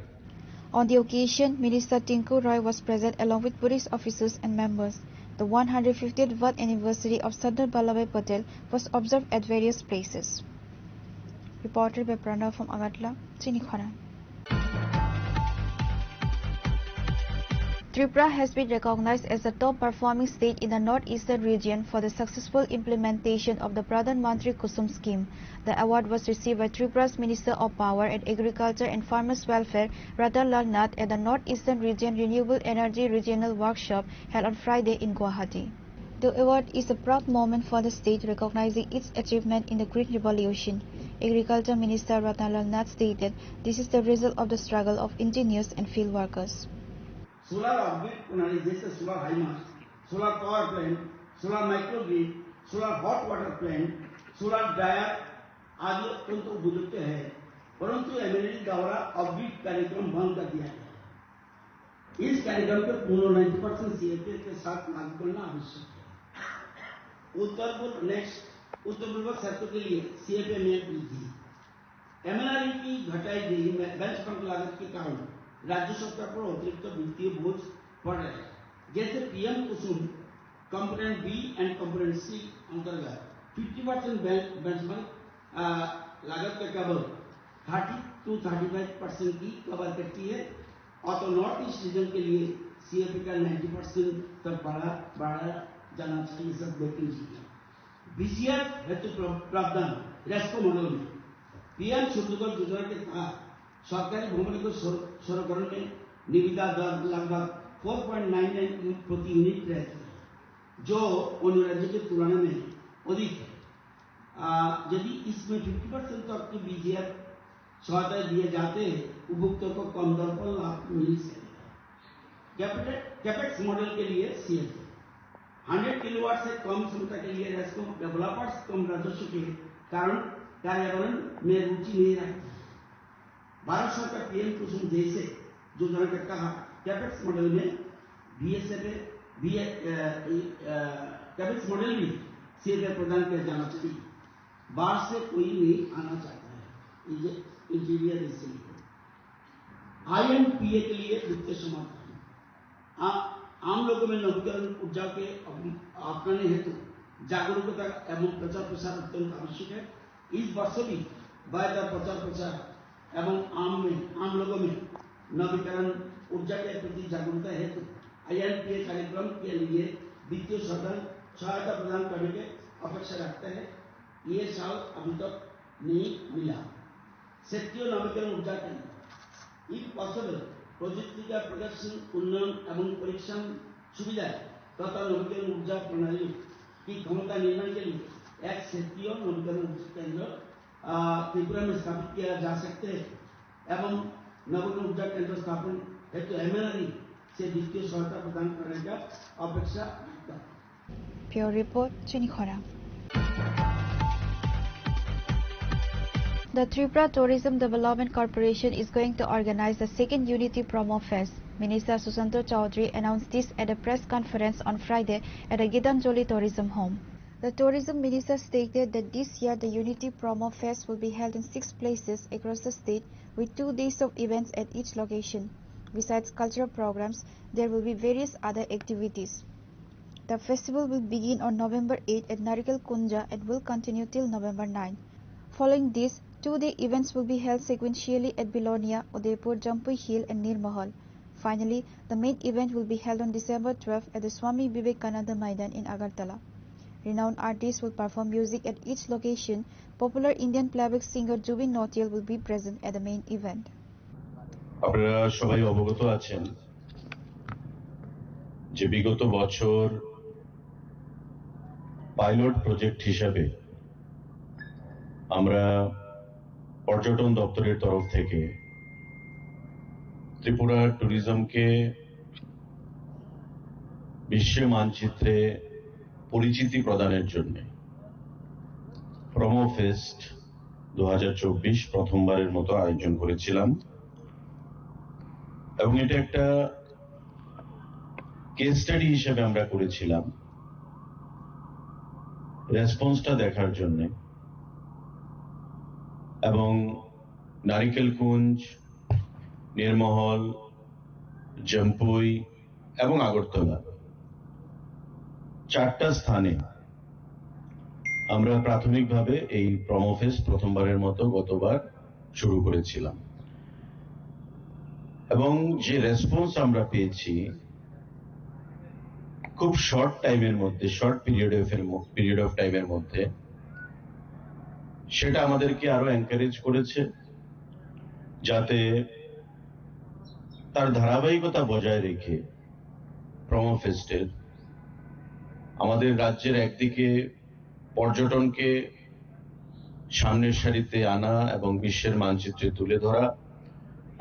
On the occasion, Minister Tinku Roy was present along with police officers and members. The 150th birth anniversary of Sardar Vallabhbhai Patel was observed at various places. Reported by Pranav from Agartala, Chinikhara. Tripura has been recognized as the top-performing state in the northeastern region for the successful implementation of the Pradhan Mantri Kusum scheme. The award was received by Tripura's Minister of Power and Agriculture and Farmers Welfare, Radha Lal Nath, at the Northeastern Region Renewable Energy Regional Workshop held on Friday in Guwahati. The award is a proud moment for the state, recognizing its achievement in the Green Revolution. Agriculture Minister Radha Lal Nath stated, "This is the result of the struggle of engineers and field workers." Solar off-grid प्रणाली जैसे solar high mast, solar power plant, solar microgrid, solar hot water plant, solar dryer आदि अत्यंत उपयुक्त है, परंतु MND द्वारा off-grid कार्यक्रम बंद कर दिया गया है। इस कार्यक्रम के पूर्ण 90% सीएपी के साथ लागू करना आवश्यक है। उत्तर पूर्व क्षेत्र के लिए सीएपी में वृद्धि, एमएनआरई की घटाई गई बेंचमार्क लागत के कारण राज्य सरकार पर अतिरिक्त वित्तीय बोझ पड़ रहे हैं। जैसे PM Kusum component B and component C अंतर्गत 50% बेंचमार्क लागत का कवर 30 to 35% की कवर करती है, और तो नॉर्थ ईस्ट रीजन के लिए सीएपी का 90% तक बढ़ाया जाना चाहिए। सब देखें बीसीआर हेतु प्रावधान रेस्को मॉडल में पीएम शुद्धकर योजना के तहत सरकारी भूमि को सरकरण में निविदा दर लगभग 4.99 प्रति यूनिट रहती है, जो अन्य राज्यों की तुलना में अधिक है। यदि इसमें 50% तक की बीजीआर सहायता दिए जाते हैं, उपभोक्ताओं को कम दर पर लाभ मिल सकेगा। कैपेक्स मॉडल के लिए सीएफए 100 किलोवाट से कम क्षमता के लिए रेस्को डेवलपर्स कम राजस्व के कारण कार्यान्वयन में रुचि नहीं रखते। भारत सरकार पीएम कुसुम जैसे योजना के तहत कैपेक्स मॉडल में कैपेक्स मॉडल भी सीधे प्रदान किया जाना चाहिए। बाहर से कोई नहीं आना चाहता है, इंजीनियर इसलिए आईएनपीए के लिए वित्तीय समाधान आम लोगों में नवीकरण ऊर्जा के अपनाने हेतु जागरूकता एवं प्रचार प्रसार अत्यंत आवश्यक है। इस वर्ष भी बेहतर प्रचार प्रसार एवं आम लोगों में नवीकरण ऊर्जा के प्रति जागरूकता हेतु आईएनपीए कार्यक्रम के लिए वित्तीय सहायता प्रदान करने की अपेक्षा रखते हैं। ये साल अभी तक नहीं मिला। क्षेत्रीय नवीकरण ऊर्जा केंद्र इफ पॉसिबल प्रौद्योगिकी का प्रदर्शन, उन्नयन एवं परीक्षण सुविधा तथा नवीकरण ऊर्जा प्रणाली की क्षमता निर्माण के लिए एक क्षेत्रीय नवीकरण ऊर्जा केंद्र त्रिपुरा में स्थापित किया जा सकते हैं एवं नवीकरण ऊर्जा केंद्र स्थापन हेतु एमएनआरई से वित्तीय सहायता प्रदान करने का अपेक्षा रखता है। Pure Report, Chinikhara. The Tripura Tourism Development Corporation is going to organize the second Unity Promo Fest. Minister Susanto Chaudhary announced this at a press conference on Friday at the Gitanjoli Tourism Home. The tourism minister stated that this year the Unity Promo Fest will be held in 6 places across the state with 2 days of events at each location. Besides cultural programs, there will be various other activities. The festival will begin on November 8 at Narikal Kunja and will continue till November 9. Following this, 2-day events will be held sequentially at Bilonia, Udaipur, Jampui Hill and Nirmahal. Finally, the main event will be held on December 12 at the Swami Vivekananda Maidan in Agartala. Renowned artists will perform music at each location. Popular Indian playback singer Jubin Nautiyal will be present at the main event. আপনারা সবাই অবগত আছেন যে বিগত বছর pilot project হিসাবে আমরা পর্যটন দপ্তরের তরফ থেকে ত্রিপুরা ট্যুরিজমকে বিশ্ব মানচিত্রে পরিচিতি প্রদানের জন্য প্রোমো ফেস্ট 2024 প্রথমবারের মতো আয়োজন করেছিলাম এবং এটা একটা কেস স্টাডি হিসেবে আমরা করেছিলাম রেসপন্সটা দেখার জন্য এবং নারিকেলকুঞ্জ, নির্মহল, জম্পুই এবং আগরতলা 4টা স্থানে আমরা প্রাথমিকভাবে এই প্রোমো ফেস্ট প্রথমবারের মতো গতবার শুরু করেছিলাম এবং যে রেসপন্স আমরা পেয়েছি খুব শর্ট টাইমের মধ্যে, শর্ট পিরিয়ড অফ টাইমের মধ্যে, সেটা আমাদেরকে আরো এনকারেজ করেছে যাতে তার ধারাবাহিকতা বজায় রেখে প্রোমো ফেস্টের আমাদের রাজ্যের একদিকে পর্যটনকে সামনের সারিতে আনা এবং বিশ্বের মানচিত্রে তুলে ধরা,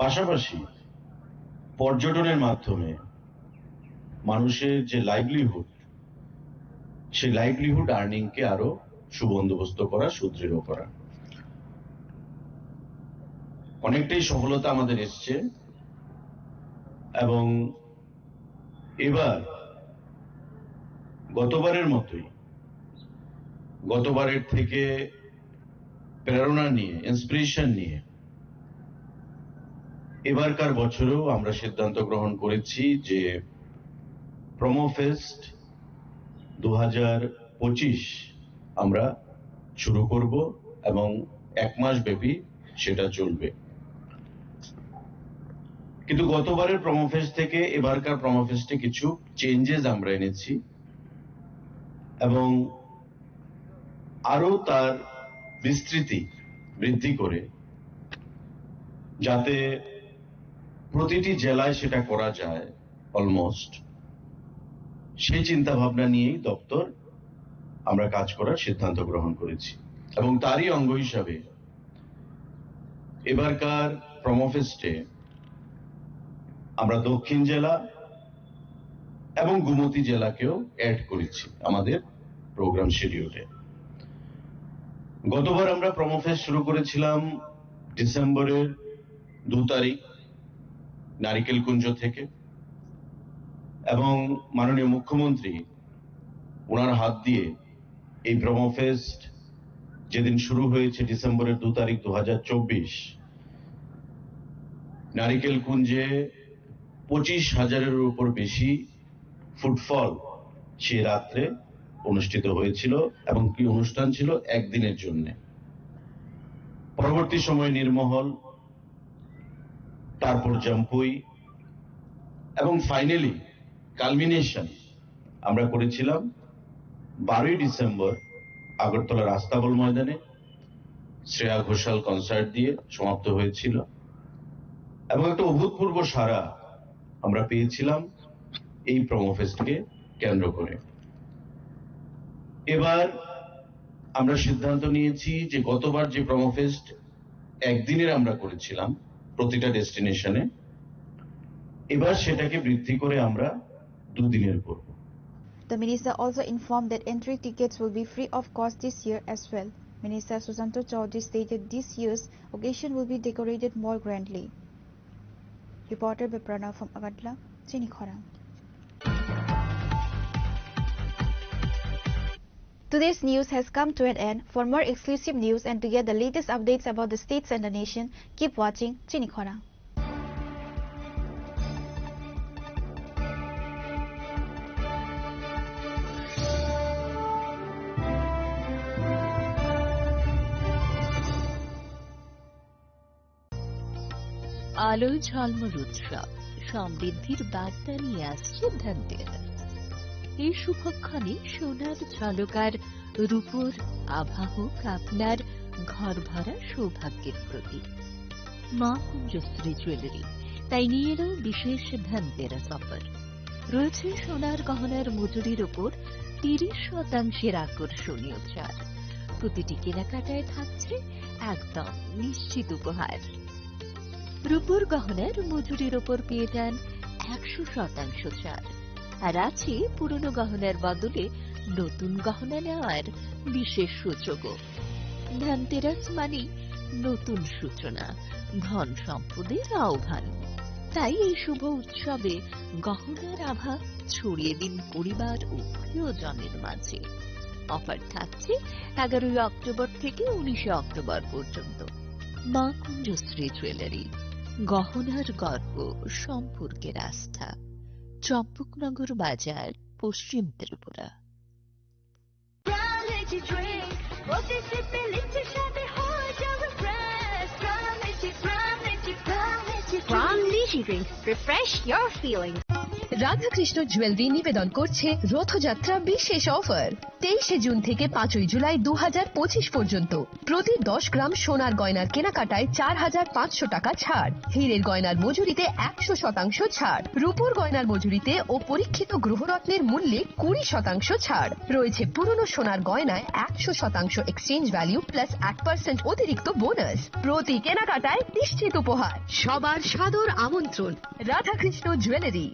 পাশাপাশি পর্যটনের মাধ্যমে মানুষের যে লাইভলিহুড, সেই লাইভলিহুড আর্নিংকে আরো সুবন্দোবস্ত করা, সুদৃঢ় করা। অনেকটাই সফলতা আমাদের এসছে এবং এবার গতবারের মতোই, গতবারের থেকে প্রেরণা নিয়ে, ইন্সপিরেশন নিয়ে এবারকার বছরেও আমরা সিদ্ধান্ত গ্রহণ করেছি যে প্রোমো ফেস্ট 2025 আমরা শুরু করব এবং 1 মাস ব্যাপী সেটা চলবে। কিন্তু গতবারের প্রোমো ফেস্ট থেকে এবারকার প্রোমো ফেস্টে কিছু চেঞ্জেস আমরা এনেছি এবং আরো তার বিস্তৃতি বৃদ্ধি করে যাতে প্রতিটি জেলায় সেটা করা যায় অলমোস্ট, সেই চিন্তা ভাবনা নিয়েই দপ্তর আমরা কাজ করার সিদ্ধান্ত গ্রহণ করেছি এবং তারই অঙ্গ হিসাবে এবারকার প্রোমো ফেস্টে আমরা দক্ষিণ জেলা এবং গোমতী জেলাকেও অ্যাড করেছি আমাদের প্রোগ্রাম শিডিউলে। গতবার আমরা প্রোমো ফেস্ট শুরু করেছিলাম ডিসেম্বরের 2 তারিখ নারিকেলকুঞ্জ থেকে এবং মাননীয় মুখ্যমন্ত্রী ওনার হাত দিয়ে এই প্রোমো ফেস্ট যেদিন শুরু হয়েছে ডিসেম্বরের 2 তারিখ 2024, নারিকেলকুঞ্জে 25,000-এর উপর বেশি ফুটফল সে রাত্রে অনুষ্ঠিত হয়েছিল এবং কি অনুষ্ঠান ছিল একদিনের জন্য। পরবর্তী সময়ে নির্মহল, তারপর জম্পুই এবং ফাইনালি কালমিনেশন আমরা করেছিলাম 12 ডিসেম্বর আগরতলা রাস্তাবল ময়দানে শ্রেয়া ঘোষাল কনসার্ট দিয়ে সমাপ্ত হয়েছিল এবং একটা অভূতপূর্ব সাড়া আমরা পেয়েছিলাম এই প্রোমো ফেস্টকে কেন্দ্র করে। এবার আমরা সিদ্ধান্ত নিয়েছি যে গতবার যে প্রোমো ফেস্ট একদিনের আমরা করেছিলাম প্রতিটা ডেস্টিনেশনে, এবার সেটাকে বৃদ্ধি করে আমরা 2 দিনের করব। The minister also informed that entry tickets will be free of cost this year as well. Minister Susanto Chaudhary stated this year's occasion will be decorated more grandly. Reporter Biprana from Agadla, Chinikhora. Today's news has come to an end. For more exclusive news and to get the latest updates about the states and the nation, keep watching Chinikhora. আলো ঝলমল উৎসব সমৃদ্ধির বার্তা নিয়ে আসছে ধনতেরাস। এই শুভক্ষণে সোনার ঝলকার রূপোর আভা হোক আপনার ঘর ভরা সৌভাগ্যের প্রতীক। মা কুঞ্জশ্রী জুয়েলারি তাই নিয়ে এলো বিশেষ ধনতেরাস অফার। রয়েছে সোনার গহনার মজুরির ওপর 30% আকর্ষণীয় ছাড়। প্রতিটি কেনাকাটায় থাকছে একদম নিশ্চিত উপহার। রূপোর গহনার মজুরির ওপর পেয়ে যান 100% ছাড়। আর আছে পুরনো গহনার বদলে নতুন গহনা নেওয়ার বিশেষ সুযোগও। ধনতেরাস মানে নতুন সূচনা, ধন সম্পদের আহ্বান। তাই এই শুভ উৎসবে গহনার আভা ছড়িয়ে দিন পরিবার ও প্রিয়জনের মাঝে। অফার থাকছে 11 অক্টোবর থেকে 19 অক্টোবর পর্যন্ত। মা কুঞ্জশ্রী জুয়েলারি, গহনার গর্ব, সম্পর্কের আস্থা। চম্পকনগর বাজার, পশ্চিম Tripura. Refresh your feelings. Radhakrishna jewellery নিবেদন করছে রথযাত্রা বিশেষ অফার 23 জুন থেকে 5 জুলাই 2025 পর্যন্ত। প্রতি 10 গ্রাম সোনার গয়নার কেনাকাটায় 4500 টাকা ছাড়। হীরের গয়নার মজুরিতে 100% ছাড়। রূপোর গয়নার মজুরিতে ও পরীক্ষিত গ্রহরত্নের মূল্যে 20% ছাড়। রয়েছে পুরনো সোনার গয়নায় 100% এক্সচেঞ্জ ভ্যালু প্লাস 8% অতিরিক্ত বোনাস। প্রতি কেনাকাটায় নিশ্চিত উপহার। সবার সাদর আমন্ত্রণ রাধাকৃষ্ণ জুয়েলারি।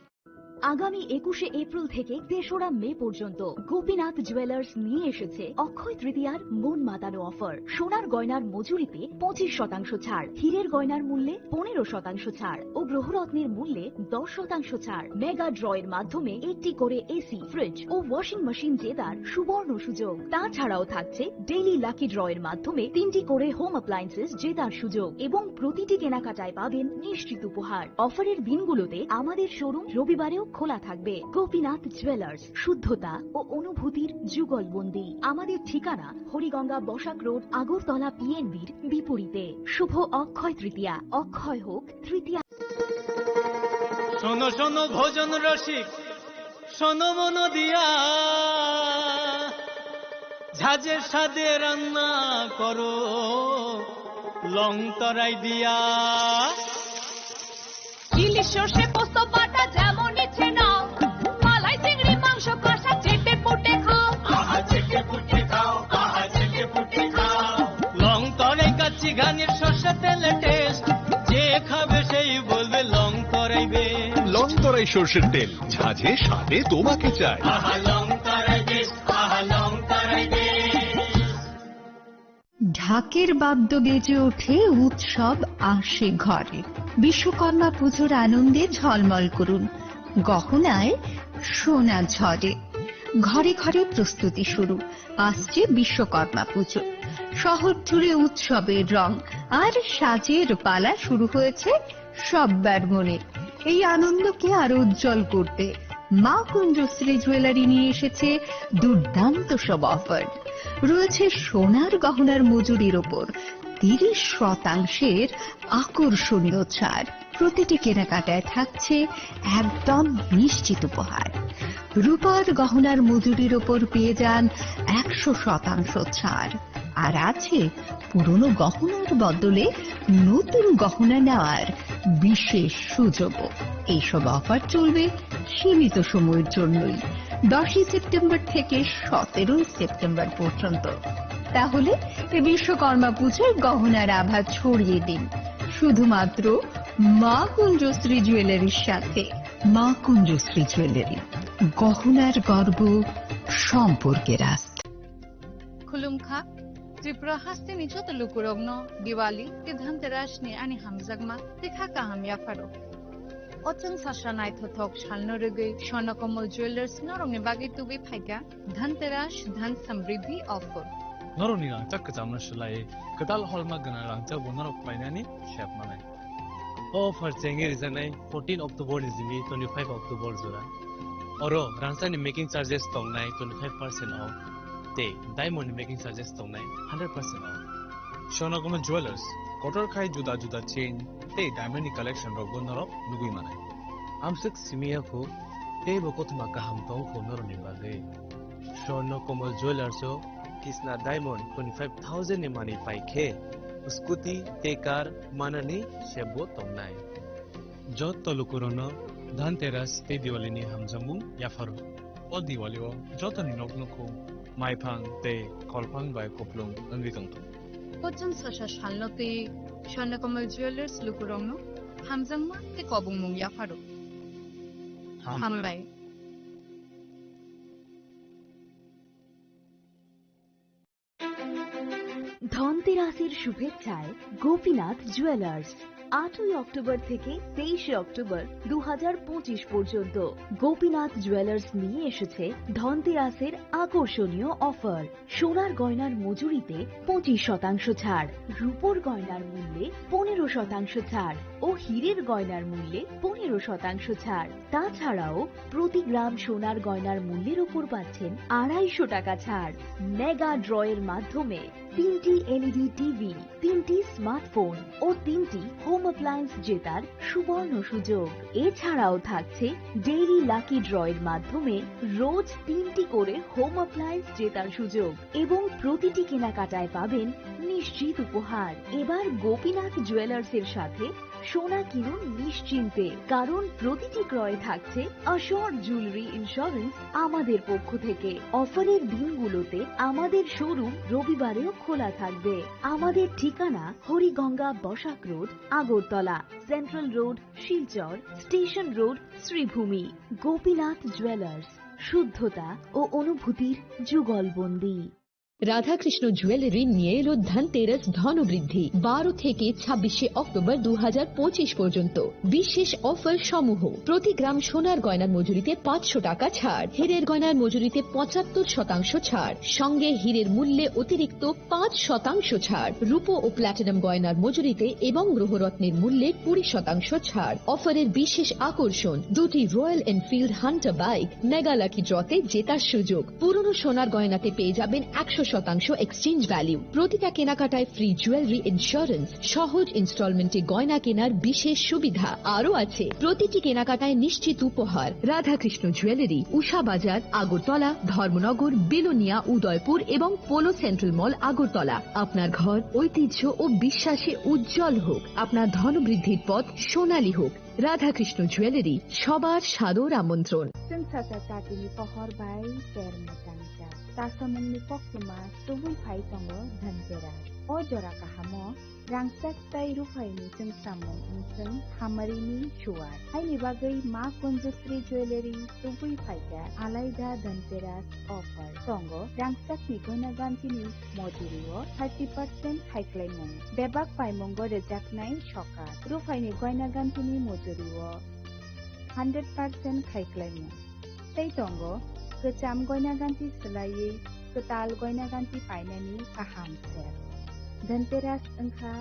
আগামী 21 এপ্রিল থেকে 3রা মে পর্যন্ত গোপীনাথ জুয়েলার্স নিয়ে এসেছে অক্ষয় তৃতীয়ার মন মাতানো অফার। সোনার গয়নার মজুরিতে 25% ছাড়, হীরের গয়নার মূল্যে 15% ছাড় ও গ্রহরত্নের মূল্যে 10% ছাড়। মেগা ড্রয়ের মাধ্যমে 1টি করে এসি, ফ্রিজ ও ওয়াশিং মেশিন জেতার সুবর্ণ সুযোগ। তাছাড়াও থাকছে ডেইলি লাকি ড্রয়ের মাধ্যমে 3টি করে হোম অ্যাপ্লায়েন্সেস জেতার সুযোগ এবং প্রতিটি কেনাকাটায় পাবেন নিশ্চিত উপহার। অফারের দিনগুলোতে আমাদের শোরুম রবিবারেও খোলা থাকবে। গোপীনাথ জুয়েলার্স, শুদ্ধতা ও অনুভূতির যুগলবন্দি। আমাদের ঠিকানা হরিগঙ্গা বসাক রোড, আগরতলা পিএনবির বিপরীতে। শুভ অক্ষয় তৃতীয়া, অক্ষয় হোক তৃতীয়া। শোনো শোনো ভোজন রসিক, শোনো মন দিয়া, ঝাঁঝের সাদে রান্না করো লং তরাই দিয়া। ইলিশ সর্ষে পোস্ত বাটা যেমন ইচ্ছে নাও, মালাই চিংড়ি মাংস কষা চেটে পুটে খাও, আহা চেটে পুটে খাও, আহা চেটে পুটে খাও। লং তরাই কাচ্চি ঘানির সর্ষে তেলে টেস্ট, যে খাবে সেই বলবে লং তরাইবে। লং তরাই সর্ষের তেল, ঝাঁঝে স্বাদে তোমাকে চাই। আহা লং তরাই বেশ, আহা লং তরাই বেশ। ঢাকের বাদ্য বেজে ওঠে, উৎসব আসে ঘরে। বিশ্বকর্মা পুজোর আনন্দে ঝলমল করুন গহনায় সোনা ঝরে। ঘরে ঘরে প্রস্তুতি শুরু, আসছে বিশ্বকর্মা পুজো। শহর জুড়ে উৎসবের রং আর সাজের পালা শুরু হয়েছে সব্বার মনে। এই আনন্দকে আরো উজ্জ্বল করতে মা কুঞ্জশ্রী জুয়েলারি নিয়ে এসেছে দুর্দান্ত সব অফার। রয়েছে সোনার গহনার মজুরির ওপর 30% আকর্ষণীয় ছাড়। প্রতিটি কেনাকাটায় থাকছে একদম নিশ্চিত উপহার। রূপার গহনার মজুরির ওপর পেয়ে যান 100% ছাড়। আর আছে পুরনো গহনার বদলে নতুন গহনা নেওয়ার বিশেষ সুযোগও। এইসব অফার চলবে সীমিত সময়ের জন্যই, 10 সেপ্টেম্বর থেকে 17 সেপ্টেম্বর পর্যন্ত। তাহলে এই বিশ্বকর্মা পুজোর গহনার আভা ছড়িয়ে দিন শুধুমাত্র মা কুঞ্জশ্রী জুয়েলারির সাথে। মা কুঞ্জশ্রী জুয়েলারি, গহনার গর্ব, সম্পর্কের আস্থা। खुलुमखा त्रिपुरा हास्ते निचो तो लुकुरोगनो दिवाली के धनतेरस ने आनी हमजगमा देखा का हम या फरो अचन साशा नाइ थथक शालनो रगै स्वर्णकमल ज्वेलर्स नरंगे बागे तुबे फाइका धनतेरस धन समृद्धि ऑफर नरनि रांचाक कजामना शलाय कदाल हलमा गना रांचा बनरक पाइनानि शेप मानाय ऑफर चेंगे रिजनाय 14 अक्टोबर निजिमि 25 अक्टोबर जोरा अरो रांचानि मेकिंग चार्जेस तंगनाय 25% ऑफ ते डायमंड मेकिंग चार्जेस तंगनाय 100% ऑफ स्वर्णकमल ज्वेलर्स कटर खाय जुदा जुदा चेन ते डायमंड कलेक्शन रग बनरक लुगुइ मानाय आमसक सिमिया को tebo kotma kaham tong khonor ni bage Swarna Komal Jewelers o Krishna Diamond 25,000 ni mani paikhe scooty te car manani sebo tongnai jot tolukurono dhanteras te diwali ni hamjamu yafaro o diwali o jotani noknoko maifang te kolpang bai koplong anwitong Pochon sasha shalnote Swarna Komal Jewelers lukurongno hamjangma te kobung mung yafaro hambai ধনতেরাসের শুভেচ্ছায় Gopinath jewellers 8 October থেকে 23 October 2025 পর্যন্ত Gopinath jewellers নিয়ে এসেছে ধনতেরাসের আকর্ষণীয় offer সোনার গয়নার মজুরিতে 25% ছাড় রূপোর গয়নার মূল্যে 15% ছাড় ও হীরের গয়নার মূল্যে 15% ছাড় তাছাড়াও প্রতি গ্রাম সোনার গয়নার মূল্যের উপর পাচ্ছেন 250 টাকা ছাড় মেগা ড্রয়ের মাধ্যমে 3টি এলইডি টিভি 3টি স্মার্টফোন ও 3টি হোম অ্যাপ্লায়েন্স জেতার সুবর্ণ সুযোগ এছাড়াও থাকছে ডেইলি লাকি ড্রয়ের মাধ্যমে রোজ 3টি করে হোম অ্যাপ্লায়েন্স জেতার সুযোগ এবং প্রতিটি কেনাকাটায় পাবেন নিশ্চিত উপহার এবার গোপীনাথ জুয়েলার্স এর সাথে সোনা কিনুন নিশ্চিন্তে কারণ প্রতিটি ক্রয়ে থাকছে অ্যাশোর্ড জুয়েলারি ইন্স্যুরেন্স আমাদের পক্ষ থেকে অফারের দিনগুলোতে আমাদের শোরুম রবিবারেও খোলা থাকবে আমাদের ঠিকানা Hariganga Basak road Agartala central road Silchar station road Sribhumi Gopinath jewellers শুদ্ধতা ও অনুভূতির যুগলবন্দি রাধাকৃষ্ণ জুয়েলারি নিয়ে এলো ধনতেরাস ধনবৃদ্ধি 12 থেকে 26 অক্টোবর 2025 পর্যন্ত বিশেষ অফার সমূহ প্রতি গ্রাম সোনার গয়নার মজুরিতে 500 টাকা ছাড় হীরের গয়নার মজুরিতে 75% ছাড় সঙ্গে হীরের মূল্যে অতিরিক্ত 5% ছাড় রূপো ও প্ল্যাটিনাম গয়নার মজুরিতে এবং গ্রহরত্নের মূল্যে 20% ছাড় অফারের বিশেষ আকর্ষণ দুটি Royal Enfield Hunter bike mega lucky ড্রতে জেতার সুযোগ পুরনো সোনার গয়নাতে পেয়ে যাবেন 100% এক্সচেঞ্জ ভ্যালু প্রতিটা কেনাকাটায় ফ্রি জুয়েলারি ইন্স্যুরেন্স সহজ ইনস্টলমেন্টে গয়না কেনার বিশেষ সুবিধা আরও আছে প্রতিটি কেনাকাটায় নিশ্চিত উপহার রাধাকৃষ্ণ জুয়েলারি উষা বাজার আগরতলা ধর্মনগর বিলোনিয়া উদয়পুর এবং পোলো সেন্ট্রাল মল আগরতলা আপনার ঘর ঐতিহ্য ও বিশ্বাসে উজ্জ্বল হোক আপনার ধনবৃদ্ধির পথ সোনালী হোক রাধাকৃষ্ণ জুয়েলারি সবার সাদর আমন্ত্রণ Tatini pohor bai termo tangca. Tasamungni pokuma tubui phai tongo dhanteras. O jora kahamo rangsak tai rufaini chung samung unsung hamarini shuar. Haini bagai ma Kunjasri Jewelry tubui phaika alaida dhanteras offer. Tongo rangsak ni gona gantini mojuriwo 30% haiklaimung. Bebak paimungo rejaknai shokat. Rufaini goina gantini mojuriwo 100% haiklaimung. Tei tongo kecam goina ganti selai ketal goina ganti painani kaham ser. Dhanteras engkha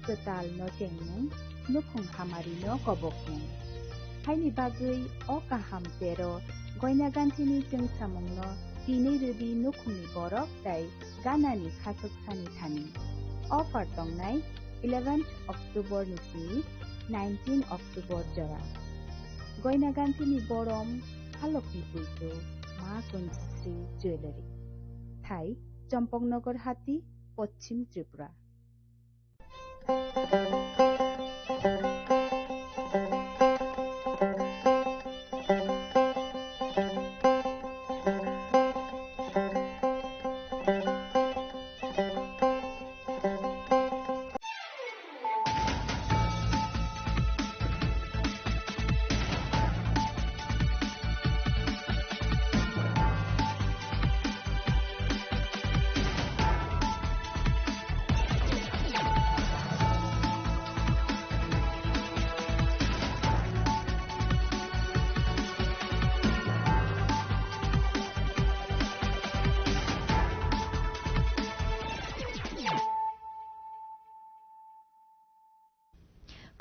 ketal no cengmung nukhung hamari no kobokmung. Haini bagai o kaham sero goina ganti ni jeng samung no tini rudi nukhungni borok tai ganani khasuk sani thani. Offer tongnai 11th October nisini 19 October jora. Goina ganti ni borom Halokni Puito, Ma Kunjasri Jewelry. Thai, Champongnagar Hati, Pochim Tripura.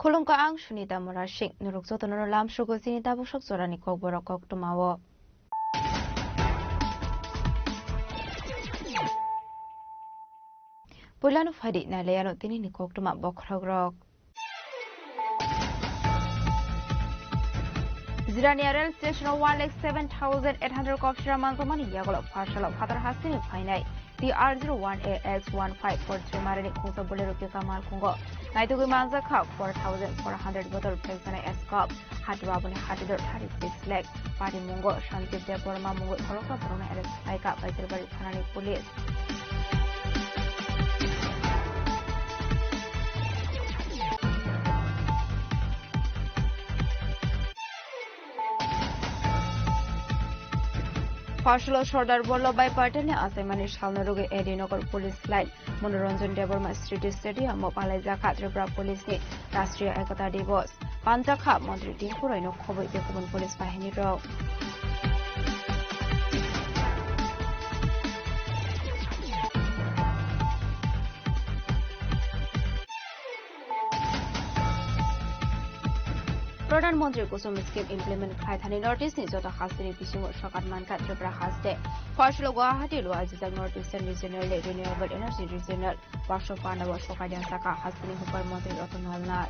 Kolongka ang Sunita Morashik nuruk sotonor lam sugo sinita busok sorani kok borok kok tumawo. Pulanu fadi na leyano tini ni kok tuma bokragrok. Zirania Rail Station 1,07,800 kopshira manzamani yagolo partial of Hatar Hasini Finai. The R01AX1543 Marini Kunsa Bolero Pika Malkungo. Naitugu Manza Cup 4,400 bottle packs and escop. Hatwabuni Hatidur 36 legs. Party Mungo, Shanti Deborma Mungo, Koloka Bruna, and Laika by Silver Tanani Police. Partial Sardar Vallabhbhai Patel ne Asemani Shalnaruge Edinogor Police Line Manoranjan Deborma Street Stadium Mopalai Jaka Tripura Police ni Rashtriya Ekata Divos Panjakha Mantri Tinkuroino Khoboi Bekubun Police Bahini Ro Pradhanmantri Kusum Scheme Implement Khaithani Notice ni Jota Khasini Bishingo Shakat Manka Tripura Haste Partial Guwahati Lo Ajizak Northeastern Regional Renewable Energy Regional Workshop Pandawa Shokadian Saka Hasini Hupar Mantri Rotonal Nat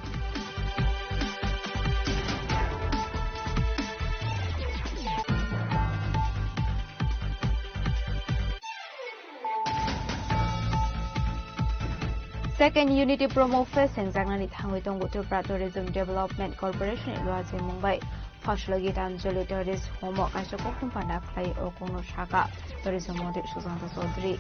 Second Unity Promo Fest and Zagnani Tangwitongo Tripura Tourism Development Corporation in Luazi Mumbai. Fashlagi Tanjali Tourist Homo Ashokokun Panda Fly Okono Shaka Tourism Modi Shuzanta Sodri.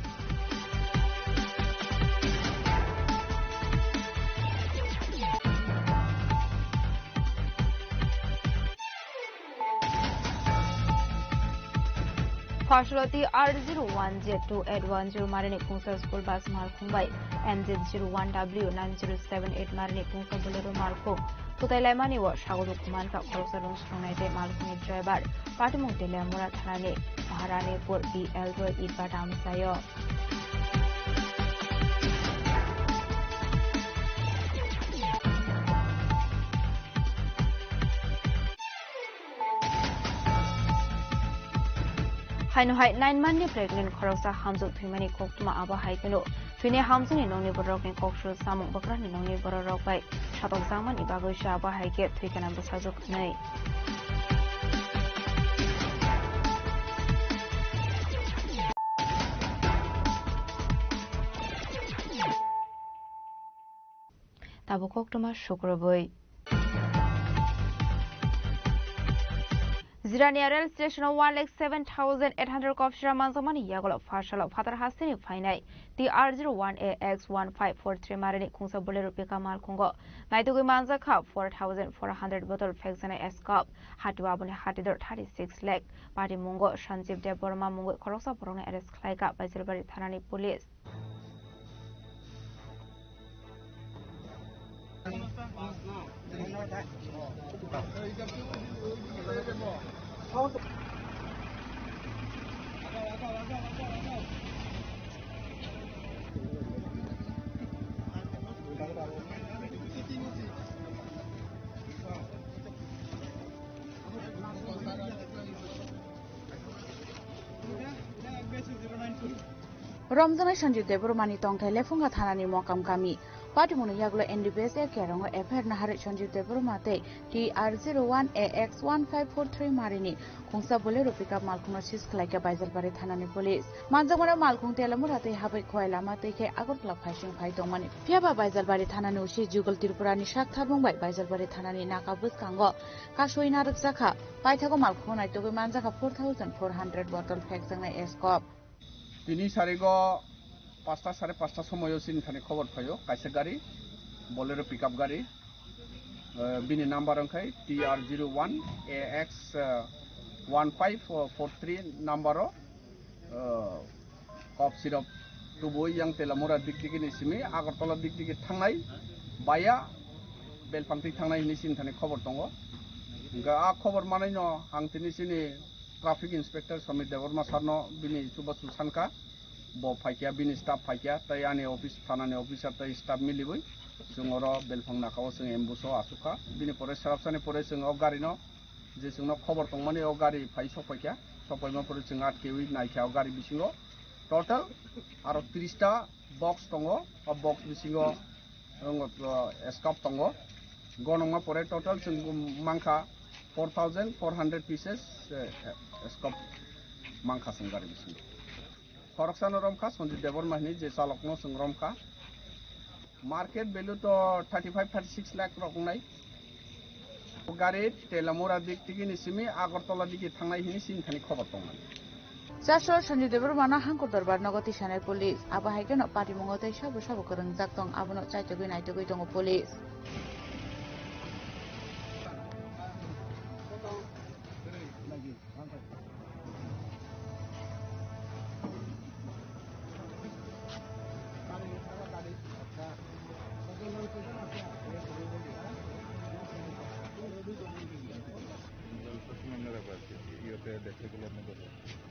Partiality R01Z281 Marini Kunsa School Bus Malkumbai NZ01W9078 Marini Kunsa Bolero Malko Putai Mani was Shagodu Kumanka Korosarun Stronite Malkuni Driver Patimuk de Lamura Tharani Maharani Pur BL Roy Ipatam Sayo Haino Hai 9 months pregnant Korosa Hamzu Thimani Koktuma Aba Haikano. Twine Hamzu in only Borok and Kokshu Samuk Bakran in only Borok by Shatok Zaman Ibago Shaba Haike, Twikan and Basazuk Nay. Tabu Koktuma Shukroboy. Zirania Rail Station 1,07,800 kopshira manzamani yagolo partial of Hatar Hasini Finai. The R01AX1543 Marini Kunsa Bolero Pika Malkungo. Naitugu Manza Cup 4,400 bottle packs and escop. Hatwabuni Hatidur 36 leg. Party Mungo, Shanti Deborma Mungo, Korosa Bruna, and Laika by Silver Tanani Police. Ramzana Shanji Debormani Tongkai Lefunga Thanani Mokam Kami. Patimunu Yaglo NDBS Kerongo Efer Nahari Shanji Debormate TR01AX1543 Marini Kungsa Bolero Pickup Malkuna Sisk Baizal Bari Thanani Police. Manzamara Malkung Telamurate Habe Koilama Take Agotla Pashing Paitomani. Fiaba Baizal Bari Thanani Ushi Jugal Tirpurani Shak Tabumbai Baizal Bari Thanani Nakabus Kango Kashuina Zaka Paitago Malkuna to Manzaka 4,400 bottle packs and escop. Ini sarigo pasta sare pasta somoyo sin thani khobor phayo kaisa gari bolero pickup gari bini number angkai TR01 AX 1543 number kop sirop tuboi yang telamura diktiki ni simi agartala diktiki thangnai baya belpangti thangnai ni sin thani khobor tongo ga a khobor manai no hangtini sini Traffic Inspector Samit Deborma Sarno bini Subha Susanka bo phaikya bini staff phaikya tai ani office thanani officer tai staff miliboi sungoro belphang nakao sung embuso asuka bini pore sarapsani pore sung o gari no je sungno khobor tongmani o gari phai sophaikya sopaima pore sung atkewi naikya o gari bisingo total aro 30 ta box tongo o box bisingo escape tongo gonongma pore total sung mangkha 4,400 pieces skop mangkha senggar bising. Koroksan romka Sonjit Devor mahni je salokno seng romka. Market value to 35-36 lakh rokunai. Gari Telamura dik tigi nisimi Agartala diki thangnai hini sin thani khobar tongan. Jasor Sonjit Devor mana hangko darbar nogoti sanai police. Abahaiken pati mongotai sabu kerengjak tong abono chaitogui naitogui tongo police. Yo te dejé que lo